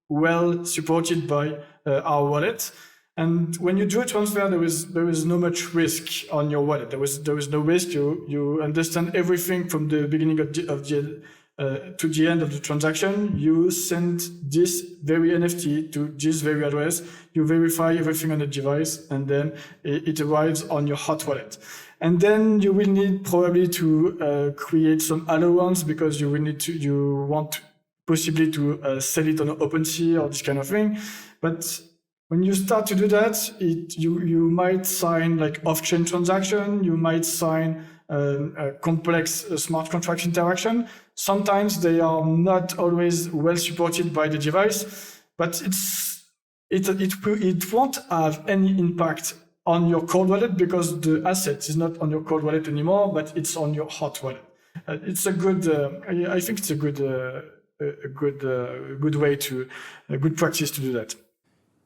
well supported by our wallet. And when you do a transfer, there is no much risk on your wallet. There is no risk. You understand everything from the beginning to the end of the transaction. You send this very NFT to this very address. You verify everything on the device, and then it arrives on your hot wallet. And then you will need probably to create some allowance, because you want possibly to sell it on OpenSea or this kind of thing. But when you start to do that, you might sign like off-chain transaction. You might sign a complex smart contract interaction. Sometimes they are not always well supported by the device, but it won't have any impact on your cold wallet, because the asset is not on your cold wallet anymore, but it's on your hot wallet. It's a good. I think it's a good way a good practice to do that.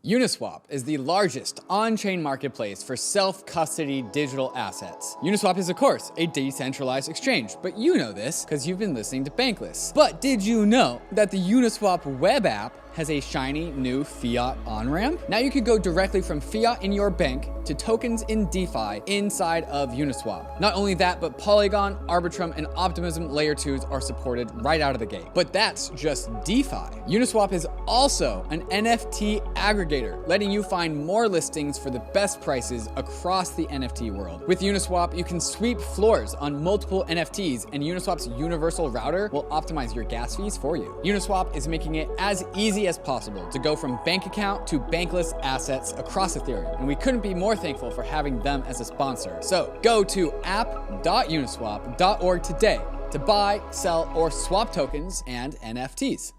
UNISWAP is the largest on-chain marketplace for self-custody digital assets. UNISWAP is, of course, a decentralized exchange, but you know this because you've been listening to Bankless. But did you know that the UNISWAP web app has a shiny new fiat on-ramp? Now you could go directly from fiat in your bank to tokens in DeFi inside of Uniswap. Not only that, but Polygon, Arbitrum, and Optimism Layer 2s are supported right out of the gate. But that's just DeFi. Uniswap is also an NFT aggregator, letting you find more listings for the best prices across the NFT world. With Uniswap, you can sweep floors on multiple NFTs, and Uniswap's universal router will optimize your gas fees for you. Uniswap is making it as easy as possible to go from bank account to bankless assets across Ethereum, and we couldn't be more thankful for having them as a sponsor. So go to app.uniswap.org today to buy, sell, or swap tokens and NFTs.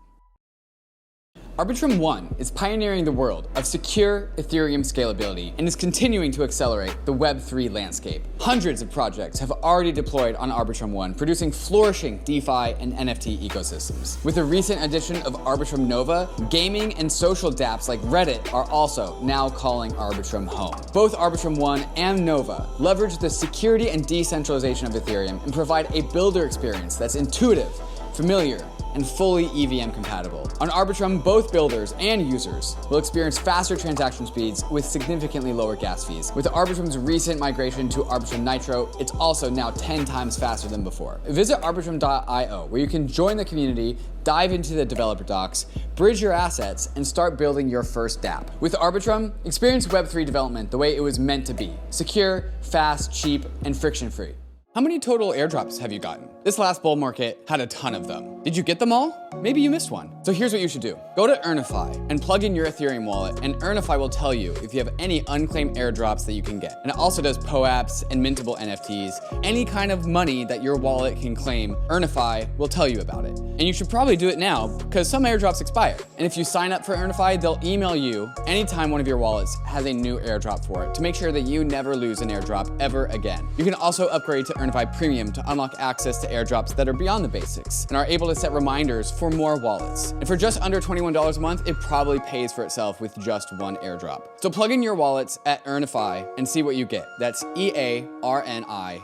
Arbitrum 1 is pioneering the world of secure Ethereum scalability and is continuing to accelerate the Web3 landscape. Hundreds of projects have already deployed on Arbitrum 1, producing flourishing DeFi and NFT ecosystems. With the recent addition of Arbitrum Nova, gaming and social dApps like Reddit are also now calling Arbitrum home. Both Arbitrum 1 and Nova leverage the security and decentralization of Ethereum and provide a builder experience that's intuitive, familiar, and fully EVM compatible. On Arbitrum, both builders and users will experience faster transaction speeds with significantly lower gas fees. With Arbitrum's recent migration to Arbitrum Nitro, it's also now 10 times faster than before. Visit arbitrum.io, where you can join the community, dive into the developer docs, bridge your assets, and start building your first dApp. With Arbitrum, experience Web3 development the way it was meant to be: secure, fast, cheap, and friction-free. How many total airdrops have you gotten? This last bull market had a ton of them. Did you get them all? Maybe you missed one. So here's what you should do. Go to Earnify and plug in your Ethereum wallet, and Earnify will tell you if you have any unclaimed airdrops that you can get. And it also does POAPs and mintable NFTs. Any kind of money that your wallet can claim, Earnify will tell you about it. And you should probably do it now, because some airdrops expire. And if you sign up for Earnify, they'll email you anytime one of your wallets has a new airdrop for it, to make sure that you never lose an airdrop ever again. You can also upgrade to Earnify Premium to unlock access to airdrops that are beyond the basics and are able to set reminders for more wallets. And for just under $21 a month, it probably pays for itself with just one airdrop. So plug in your wallets at Earnify and see what you get. That's EARNI.FI.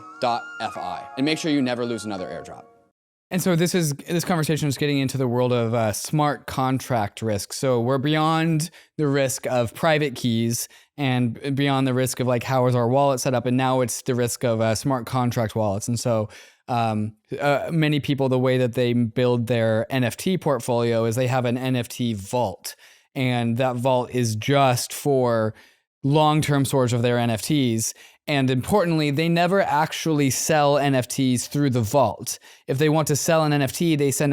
And make sure you never lose another airdrop. And so this conversation is getting into the world of smart contract risk. So we're beyond the risk of private keys and beyond the risk of like how is our wallet set up, and now it's the risk of smart contract wallets. And so many people, the way that they build their NFT portfolio is they have an NFT vault, and that vault is just for long-term storage of their NFTs. And importantly, they never actually sell NFTs through the vault. If they want to sell an NFT, they send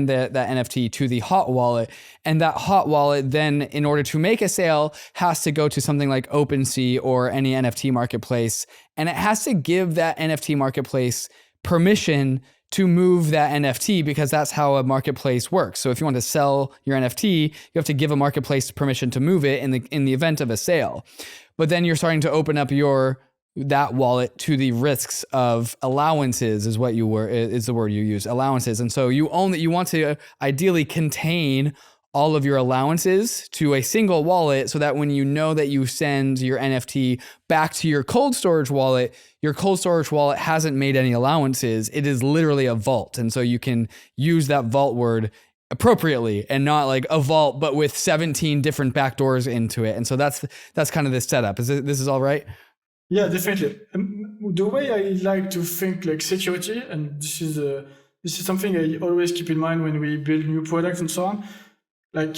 that NFT to the hot wallet, and that hot wallet then, in order to make a sale, has to go to something like OpenSea or any NFT marketplace, and it has to give that NFT marketplace permission to move that NFT, because that's how a marketplace works. So if you want to sell your NFT, you have to give a marketplace permission to move it in the event of a sale. But then you're starting to open up that wallet to the risks of allowances, is the word you use, allowances. And so you want to ideally contain all of your allowances to a single wallet, so that when you know that you send your NFT back to your cold storage wallet hasn't made any allowances. It is literally a vault. And so you can use that vault word appropriately, and not like a vault, but with 17 different backdoors into it. And so that's kind of this setup. This is all right? Yeah, definitely. The way I like to think like security, and this is something I always keep in mind when we build new products and so on. Like,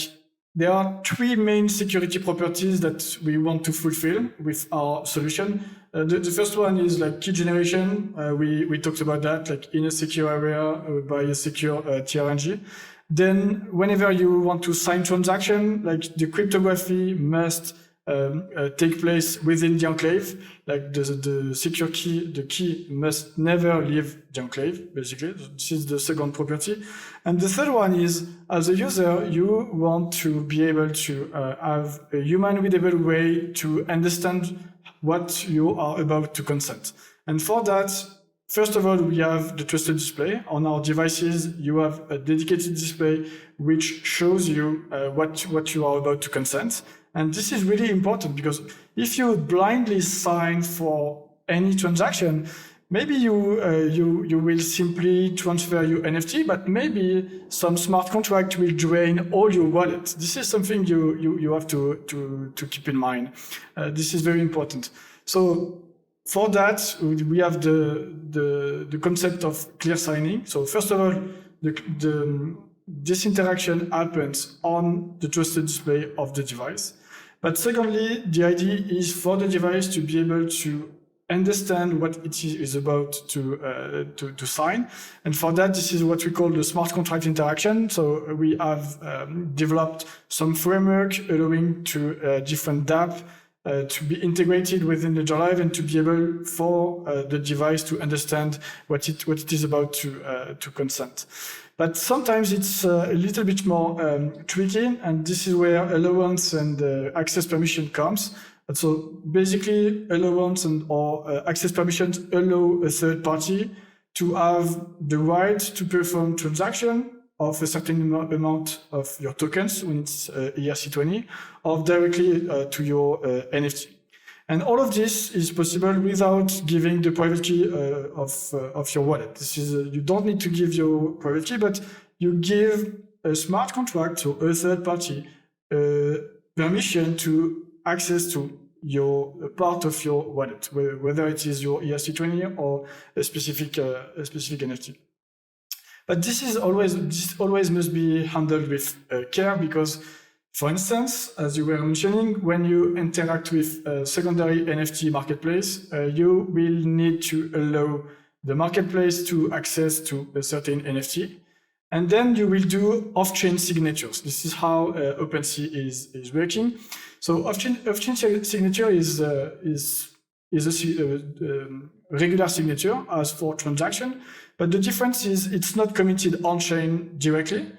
there are three main security properties that we want to fulfill with our solution. The first one is like key generation. We talked about that, like in a secure area by a secure TRNG. Then whenever you want to sign transaction, like the cryptography must take place within the enclave. Like the secure key, the key must never leave the enclave, basically. This is the second property. And the third one is, as a user, you want to be able to have a human readable way to understand what you are about to consent. And for that, first of all, we have the trusted display. On our devices, you have a dedicated display which shows you what you are about to consent. And this is really important, because if you blindly sign for any transaction, maybe you will simply transfer your NFT, but maybe some smart contract will drain all your wallet. This is something you have to keep in mind. This is very important. So for that, we have the concept of clear signing. So first of all, this interaction happens on the trusted display of the device. But secondly, the idea is for the device to be able to understand what it is about to sign. And for that, this is what we call the smart contract interaction. So we have developed some framework allowing to different dApp to be integrated within the Ledger Live, and to be able for the device to understand what it is about to consent. But sometimes it's a little bit more tricky, and this is where allowance and access permission comes. And so basically, allowance or access permissions allow a third party to have the right to perform transaction of a certain amount of your tokens when it's ERC20, or directly to your NFT. And all of this is possible without giving the private key of your wallet. This is you don't need to give your private key, but you give a smart contract to a third party permission to access to your part of your wallet, whether it is your ERC20 or a specific NFT. But this always must be handled with care, because, for instance, as you were mentioning, when you interact with a secondary NFT marketplace, you will need to allow the marketplace to access to a certain NFT. And then you will do off-chain signatures. This is how OpenSea is working. So off-chain signature is a regular signature as for transaction, but the difference is it's not committed on-chain directly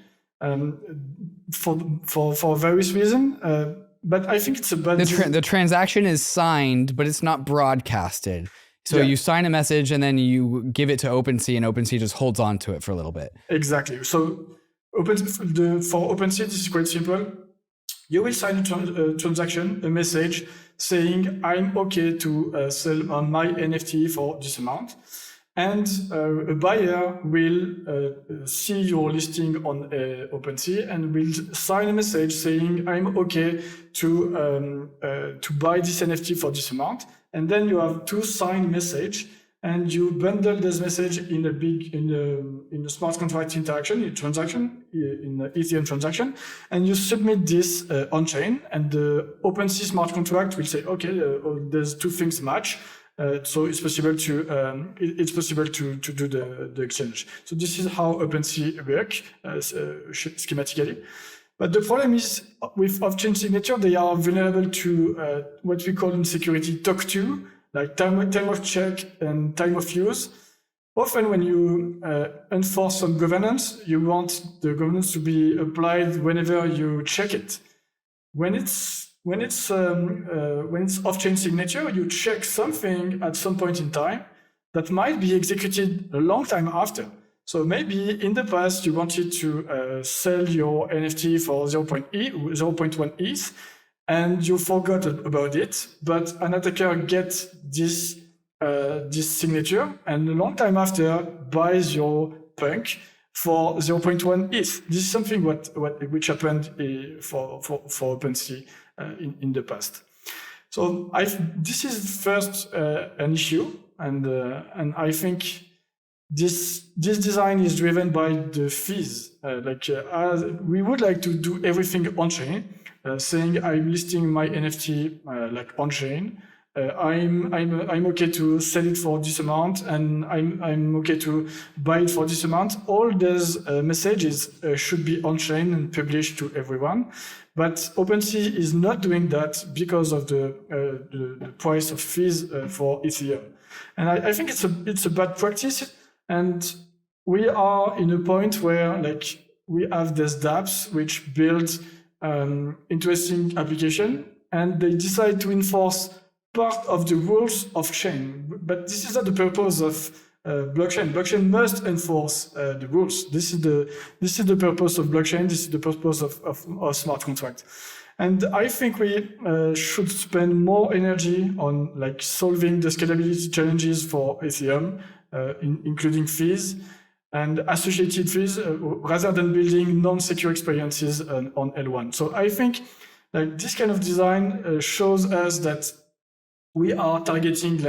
for various reasons. But I think it's a bad... The transaction is signed, but it's not broadcasted. So you sign a message and then you give it to OpenSea, and OpenSea just holds on to it for a little bit. Exactly. So for OpenSea, this is quite simple. You will sign a transaction, a message saying, I'm okay to sell on my NFT for this amount. and a buyer will see your listing on OpenSea and will sign a message saying, I'm okay to buy this NFT for this amount. And then you have two signed message, and you bundle this message in a smart contract interaction, in transaction, in the Ethereum transaction, and you submit this on chain, and the OpenSea smart contract will say, okay, there's two things match. So it's possible to do the exchange. So this is how OpenSea works schematically. But the problem is with off-chain signature, they are vulnerable to what we call in security talk to, like time of check and time of use. Often when you enforce some governance, you want the governance to be applied whenever you check it. When it's off-chain signature, you check something at some point in time that might be executed a long time after. So maybe in the past you wanted to sell your NFT for 0.1 ETH, and you forgot about it, but an attacker gets this signature, and a long time after buys your punk for 0.1 ETH. This is something which happened for OpenSea in the past. So this is first an issue, and I think this design is driven by the fees. We would like to do everything on chain, saying I'm listing my NFT like on chain. I'm okay to sell it for this amount, and I'm okay to buy it for this amount. All these messages should be on chain and published to everyone. But OpenSea is not doing that because of the price of fees for Ethereum, and I think it's a bad practice. And we are in a point where we have these dApps which build interesting application, and they decide to enforce part of the rules of chain. But this is not the purpose of blockchain. Blockchain must enforce the rules. This is the purpose of blockchain. This is the purpose of smart contract. And I think we should spend more energy on solving the scalability challenges for Ethereum, including fees and associated fees, rather than building non-secure experiences on L1. So I think this kind of design shows us that we are targeting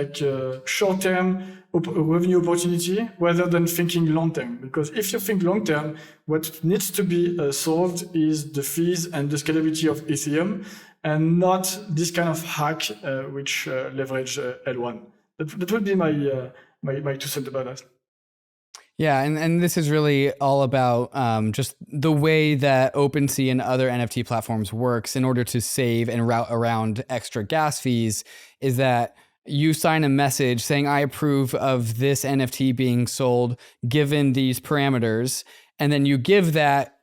short-term revenue opportunity rather than thinking long-term. Because if you think long-term, what needs to be solved is the fees and the scalability of Ethereum, and not this kind of hack which leverage L1. That would be my 2 cents about that. Yeah, and this is really all about just the way that OpenSea and other NFT platforms works in order to save and route around extra gas fees, is that you sign a message saying, I approve of this NFT being sold given these parameters, and then you give that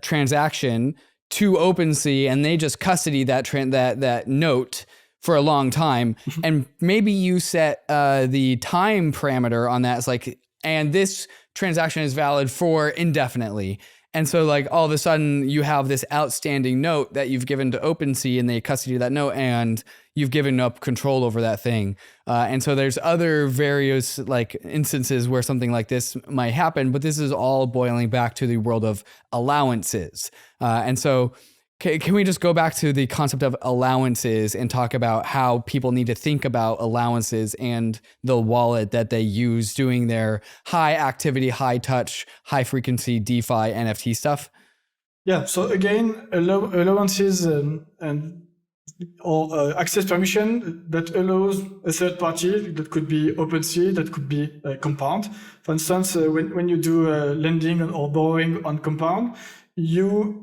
transaction to OpenSea, and they just custody that note for a long time. And maybe you set the time parameter on that. It's and this transaction is valid for indefinitely. And so all of a sudden you have this outstanding note that you've given to OpenSea, and they custody that note, and you've given up control over that thing. And so there's other various instances where something like this might happen, but this is all boiling back to the world of allowances. And so can we just go back to the concept of allowances and talk about how people need to think about allowances and the wallet that they use doing their high activity, high touch, high frequency DeFi NFT stuff? Yeah. So again, allowances or access permission that allows a third party, that could be OpenSea, that could be Compound. For instance, when you do lending or borrowing on Compound, you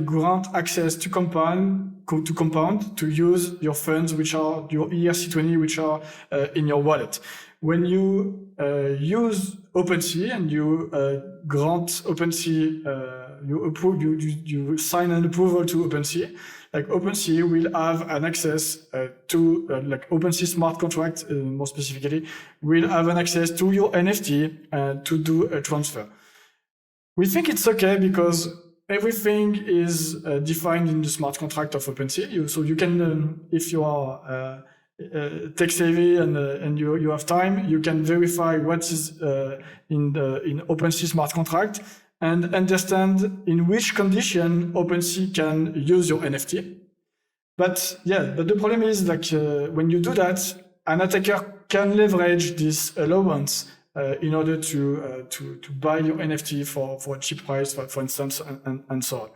grant access to Compound to use your funds, which are your ERC20, which are in your wallet. When you use OpenSea and you grant OpenSea, you sign an approval to OpenSea, OpenSea will have an access to OpenSea smart contract, more specifically, will have an access to your NFT to do a transfer. We think it's okay because everything is defined in the smart contract of OpenSea. So you can, if you are tech savvy and you have time, you can verify what is in OpenSea smart contract and understand in which condition OpenSea can use your NFT. But the problem is when you do that, an attacker can leverage this allowance in order to buy your NFT for a cheap price, for instance, and so on.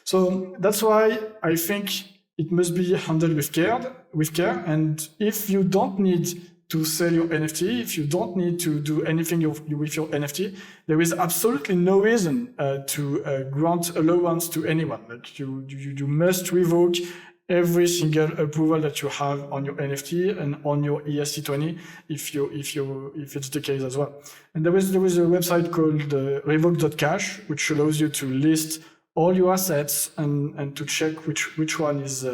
So that's why I think it must be handled with care. And if you don't need to sell your NFT, if you don't need to do anything with your NFT, there is absolutely no reason to grant allowance to anyone. Like you must revoke every single approval that you have on your NFT and on your ERC20 if it's the case as well. And there is a website called revoke.cash, which allows you to list all your assets and to check which one is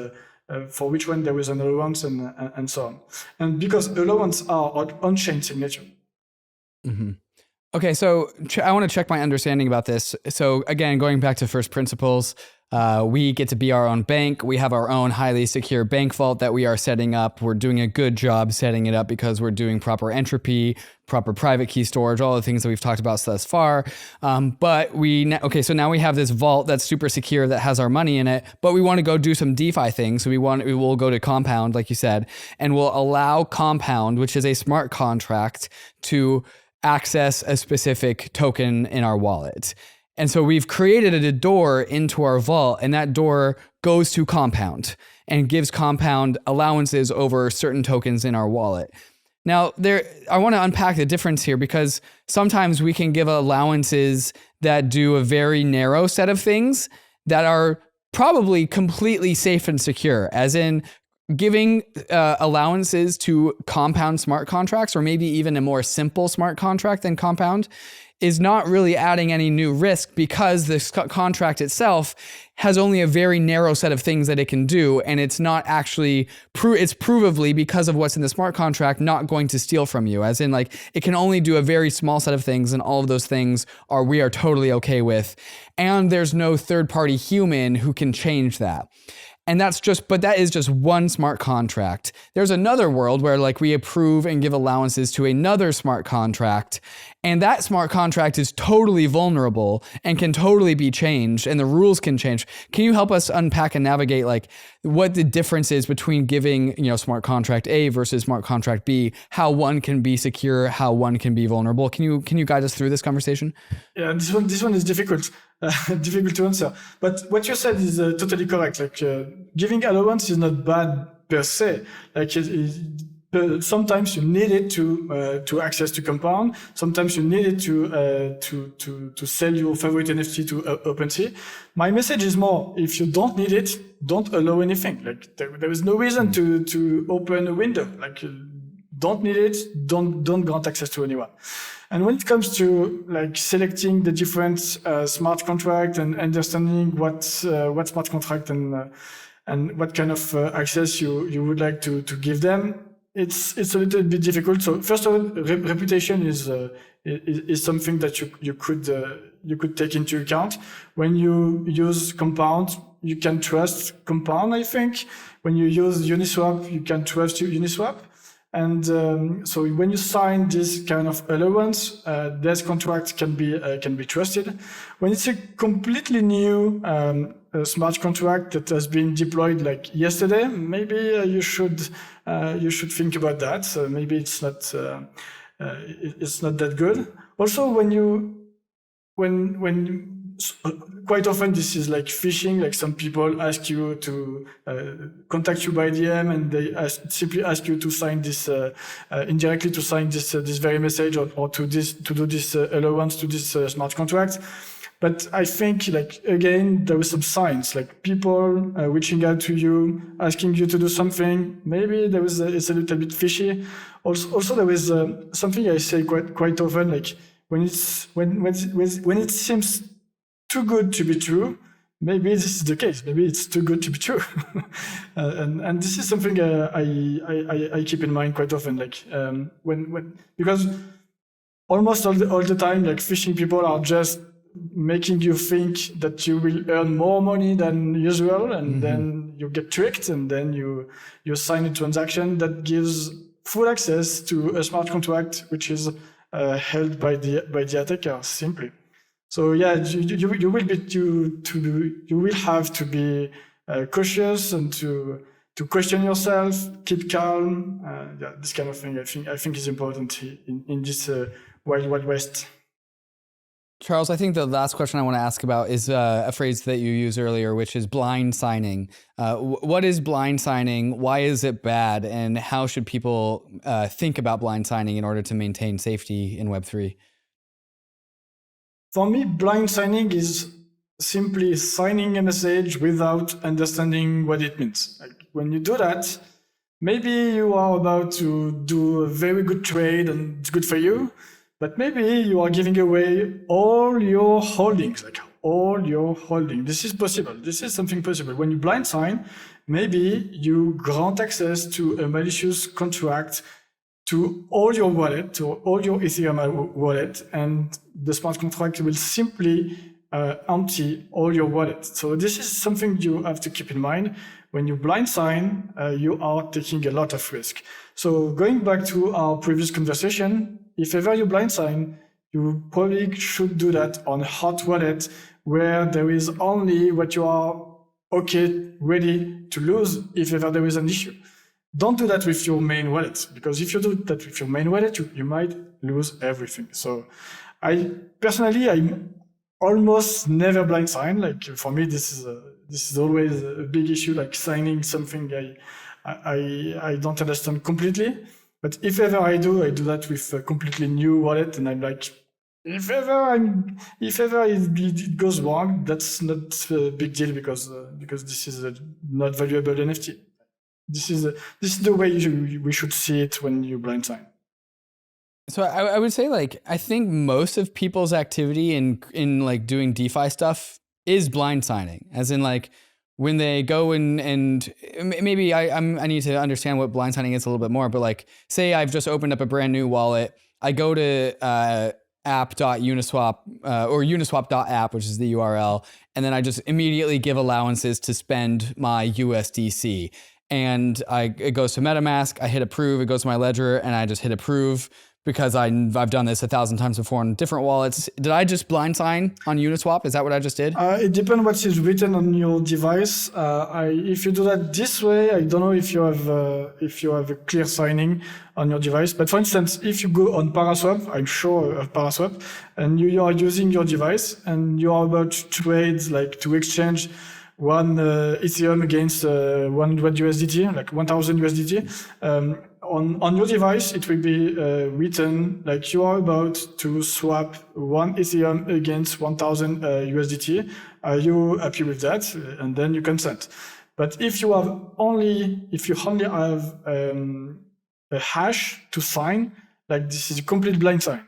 for which one there is an allowance and so on. And because allowances are on-chain signature. Mm-hmm. Okay, so I want to check my understanding about this. So again, going back to first principles, we get to be our own bank. We have our own highly secure bank vault that we are setting up. We're doing a good job setting it up because we're doing proper entropy, proper private key storage, all the things that we've talked about thus far. But so now we have this vault that's super secure that has our money in it, but we want to go do some DeFi things. So we will go to Compound, like you said, and we'll allow Compound, which is a smart contract, to access a specific token in our wallet. And so we've created a door into our vault, and that door goes to Compound and gives Compound allowances over certain tokens in our wallet. Now, I want to unpack the difference here, because sometimes we can give allowances that do a very narrow set of things that are probably completely safe and secure, as in giving allowances to Compound smart contracts, or maybe even a more simple smart contract than Compound, is not really adding any new risk, because this contract itself has only a very narrow set of things that it can do, and it's not actually it's provably, because of what's in the smart contract, not going to steal from you, as in like it can only do a very small set of things, and all of those things we are totally okay with, and there's no third-party human who can change that. And that is just one smart contract. There's another world where like we approve and give allowances to another smart contract, and that smart contract is totally vulnerable and can totally be changed, and the rules can change. Can you help us unpack and navigate like what the difference is between giving, smart contract A versus smart contract B, how one can be secure, how one can be vulnerable? Can you guide us through this conversation? Yeah, this one is difficult. Difficult to answer. But what you said is totally correct. Like giving allowance is not bad per se. Like sometimes you need it to access to Compound. Sometimes you need it to sell your favorite NFT to OpenSea. My message is more: if you don't need it, don't allow anything. Like there is no reason to open a window. Like don't need it, don't grant access to anyone. And when it comes to like selecting the different smart contract and understanding what smart contract and what kind of access you would like to give them, it's a little bit difficult. So first of all, reputation is something that you could take into account. When you use Compound, you can trust Compound, I think. When you use UNISWAP, you can trust UNISWAP. And so when you sign this kind of allowance, this contract can be trusted. When it's a completely new smart contract that has been deployed like yesterday, maybe you should think about that. So maybe it's not that good. Also, when quite often this is like phishing, like some people ask you to contact you by DM, and they simply ask you to sign this indirectly to sign this very message or to do this allowance to this smart contract. But I think like again there is some signs, like people reaching out to you, asking you to do something. Maybe it's a little bit fishy. Also there is something I say quite often, like when it seems too good to be true, maybe this is the case. Maybe it's too good to be true, and this is something I keep in mind quite often. Like because almost all the time, like phishing people are just making you think that you will earn more money than usual, and then you get tricked, and then you sign a transaction that gives full access to a smart contract, which is held by the attacker simply. So yeah, you will have to be cautious and to question yourself, keep calm. Yeah, this kind of thing I think is important in this wild west. Charles, I think the last question I want to ask about is a phrase that you used earlier, which is blind signing. What is blind signing? Why is it bad? And how should people think about blind signing in order to maintain safety in Web3? For me, blind signing is simply signing a message without understanding what it means. Like when you do that, maybe you are about to do a very good trade and it's good for you, but maybe you are giving away all your holdings, like all your holdings. This is possible. This is something possible. When you blind sign, maybe you grant access to a malicious contract to all your wallet, to all your Ethereum wallet, and the smart contract will simply empty all your wallet. So this is something you have to keep in mind. When you blind sign, you are taking a lot of risk. So going back to our previous conversation, if ever you blind sign, you probably should do that on a hot wallet where there is only what you are ready to lose if ever there is an issue. Don't do that with your main wallet, because if you do that with your main wallet, you might lose everything. So I almost never blind sign. Like for me, this is always a big issue, like signing something I don't understand completely. But if ever I do that with a completely new wallet, and I'm like, if ever it goes wrong, that's not a big deal because this is a not valuable NFT. This is the way we should see it when you blind sign. So I would say, like, I think most of people's activity in like doing DeFi stuff is blind signing, as in like when they go and maybe I need to understand what blind signing is a little bit more, but like say I've just opened up a brand new wallet, I go to app.uniswap or uniswap.app, which is the URL, and then I just immediately give allowances to spend my USDC. And it goes to MetaMask, I hit approve, it goes to my ledger, and I just hit approve because I've done this 1,000 times before on different wallets. Did I just blind sign on Uniswap? Is that what I just did? It depends what is written on your device. If you do that this way, I don't know if you have a clear signing on your device. But for instance, if you go on Paraswap, I'm sure of Paraswap, and you are using your device and you are about to trade, like to exchange one Ethereum against 100 USDT, like 1,000 USDT. On your device, it will be written like you are about to swap one Ethereum against 1,000 USDT. Are you happy with that? And then you consent. But if you only have a hash to sign, like this is a complete blind sign.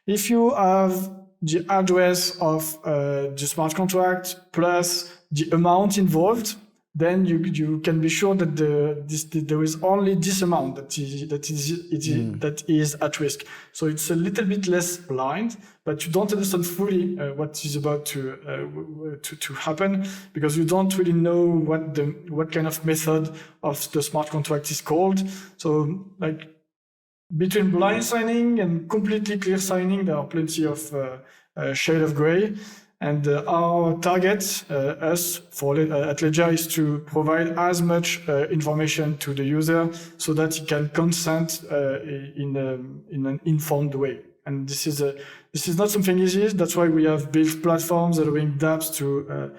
If you have the address of the smart contract plus the amount involved, then you can be sure that there is only this amount that is at risk. So it's a little bit less blind, but you don't understand fully what is about to happen, because you don't really know what kind of method of the smart contract is called. So like between blind signing and completely clear signing, there are plenty of shade of gray. And our target, at Ledger, is to provide as much information to the user so that he can consent in an informed way. And this is not something easy. That's why we have built platforms allowing dApps to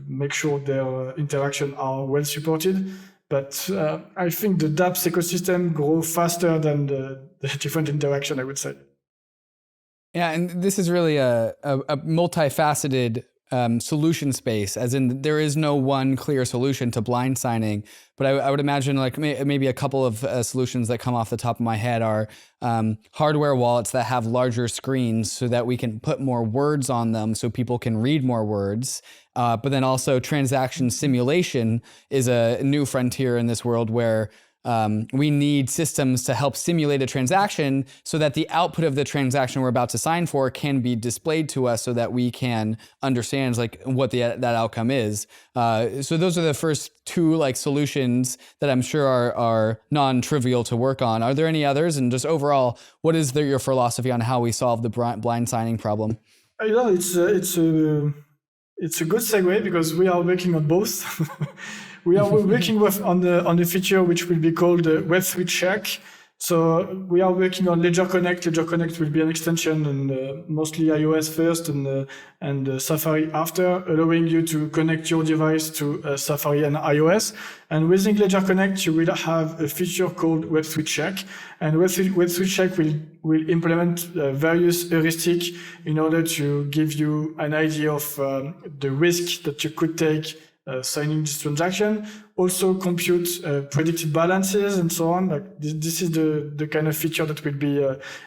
make sure their interaction are well supported. But I think the dApps ecosystem grows faster than the different interaction, I would say. Yeah, and this is really a multifaceted solution space, as in there is no one clear solution to blind signing. But I would imagine like maybe a couple of solutions that come off the top of my head are hardware wallets that have larger screens so that we can put more words on them so people can read more words. But then also transaction simulation is a new frontier in this world where we need systems to help simulate a transaction so that the output of the transaction we're about to sign for can be displayed to us so that we can understand like what that outcome is. So those are the first two like solutions that I'm sure are non-trivial to work on. Are there any others? And just overall, what is your philosophy on how we solve the blind signing problem? It's a good segue because we are working on both. We are working on the feature which will be called Web3 check. So we are working on Ledger Connect. Ledger Connect will be an extension and mostly iOS first and Safari after, allowing you to connect your device to Safari and iOS. And within Ledger Connect, you will have a feature called Web3 check. And Web3 check will implement various heuristics in order to give you an idea of the risk that you could take signing this transaction, also compute predicted balances and so on. Like this is the kind of feature that will be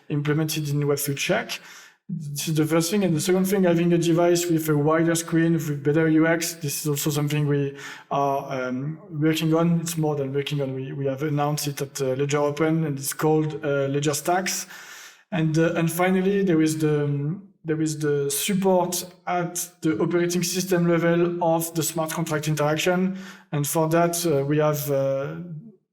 implemented in Web3 check. This is the first thing. And the second thing, having a device with a wider screen with better UX. This is also something we are working on. It's more than working on. We have announced it at Ledger Open, and it's called Ledger Stacks. And finally, there is the support at the operating system level of the smart contract interaction. And for that, we have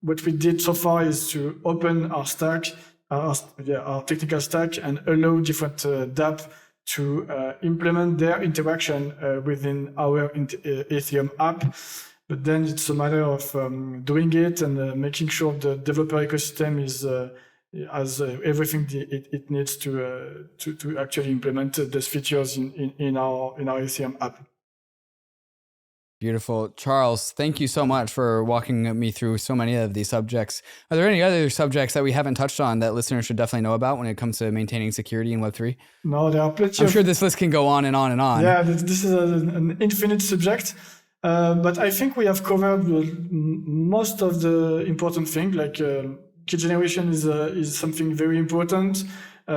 what we did so far is to open our stack, our technical stack, and allow different dApp to implement their interaction within our ETHEREUM app. But then it's a matter of doing it and making sure the developer ecosystem is has everything it needs to actually implement those features in our ETHEREUM app. Beautiful. Charles, thank you so much for walking me through so many of these subjects. Are there any other subjects that we haven't touched on that listeners should definitely know about when it comes to maintaining security in Web3? No, there are plenty. I'm sure this list can go on and on and on. Yeah, this is an infinite subject. But I think we have covered most of the important things, like key generation is something very important.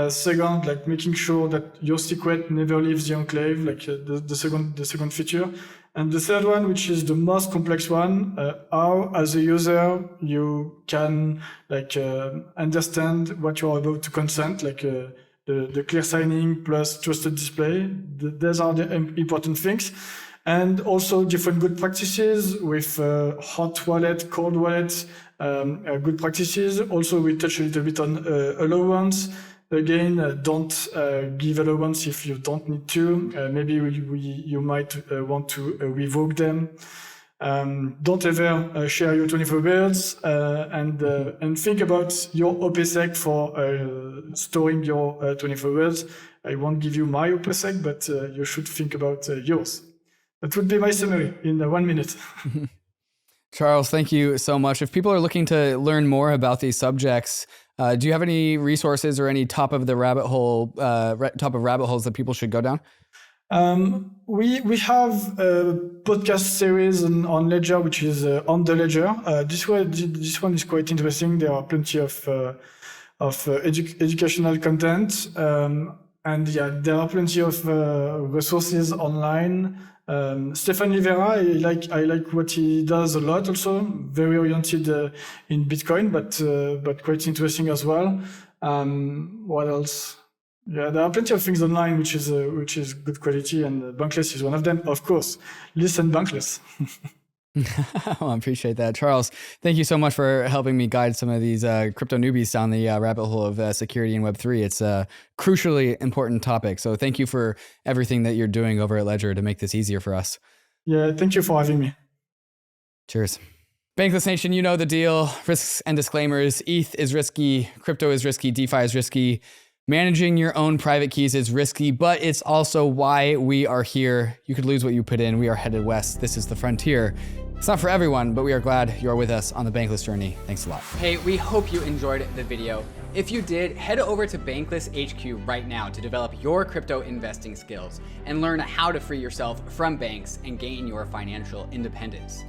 Second, like making sure that your secret never leaves the enclave, like the second feature. And the third one, which is the most complex one, how as a user you can like understand what you are about to consent, like the clear signing plus trusted display. Those are the important things. And also different good practices with hot wallet, cold wallet, good practices. Also, we touch a little bit on allowance. Again, don't give allowance if you don't need to. Maybe you might want to revoke them. Don't ever share your 24 words and think about your OPSEC for storing your 24 words. I won't give you my OPSEC, but you should think about yours. That would be my summary in 1 minute. Charles, thank you so much. If people are looking to learn more about these subjects, do you have any resources or any top of rabbit holes that people should go down? We have a podcast series on Ledger, which is on the Ledger. This one is quite interesting. There are plenty of educational content, and yeah, there are plenty of resources online. Stefan Rivera, I like what he does a lot. Also, very oriented in Bitcoin, but quite interesting as well. What else? Yeah, there are plenty of things online which is good quality, and Bankless is one of them. Of course, listen Bankless. Well, I appreciate that. Charles, thank you so much for helping me guide some of these crypto newbies down the rabbit hole of security in Web3. It's a crucially important topic. So thank you for everything that you're doing over at Ledger to make this easier for us. Yeah, thank you for having me. Cheers. Bankless Nation, you know the deal. Risks and disclaimers. ETH is risky. Crypto is risky. DeFi is risky. Managing your own private keys is risky, but it's also why we are here. You could lose what you put in. We are headed west. This is the frontier. It's not for everyone, but we are glad you are with us on the Bankless journey. Thanks a lot. Hey, we hope you enjoyed the video. If you did, head over to Bankless HQ right now to develop your crypto investing skills and learn how to free yourself from banks and gain your financial independence.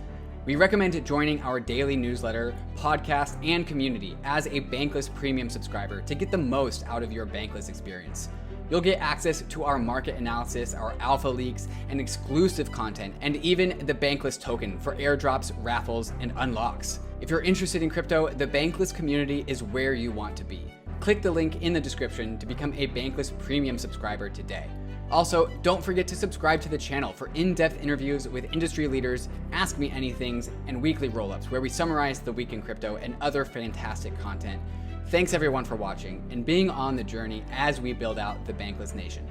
We recommend joining our daily newsletter, podcast, and community as a Bankless Premium subscriber to get the most out of your Bankless experience. You'll get access to our market analysis, our alpha leaks, and exclusive content, and even the Bankless token for airdrops, raffles, and unlocks. If you're interested in crypto, the Bankless community is where you want to be. Click the link in the description to become a Bankless premium subscriber today. Also, don't forget to subscribe to the channel for in-depth interviews with industry leaders, Ask Me Anythings, and weekly roll-ups where we summarize the week in crypto and other fantastic content. Thanks everyone for watching and being on the journey as we build out the Bankless Nation.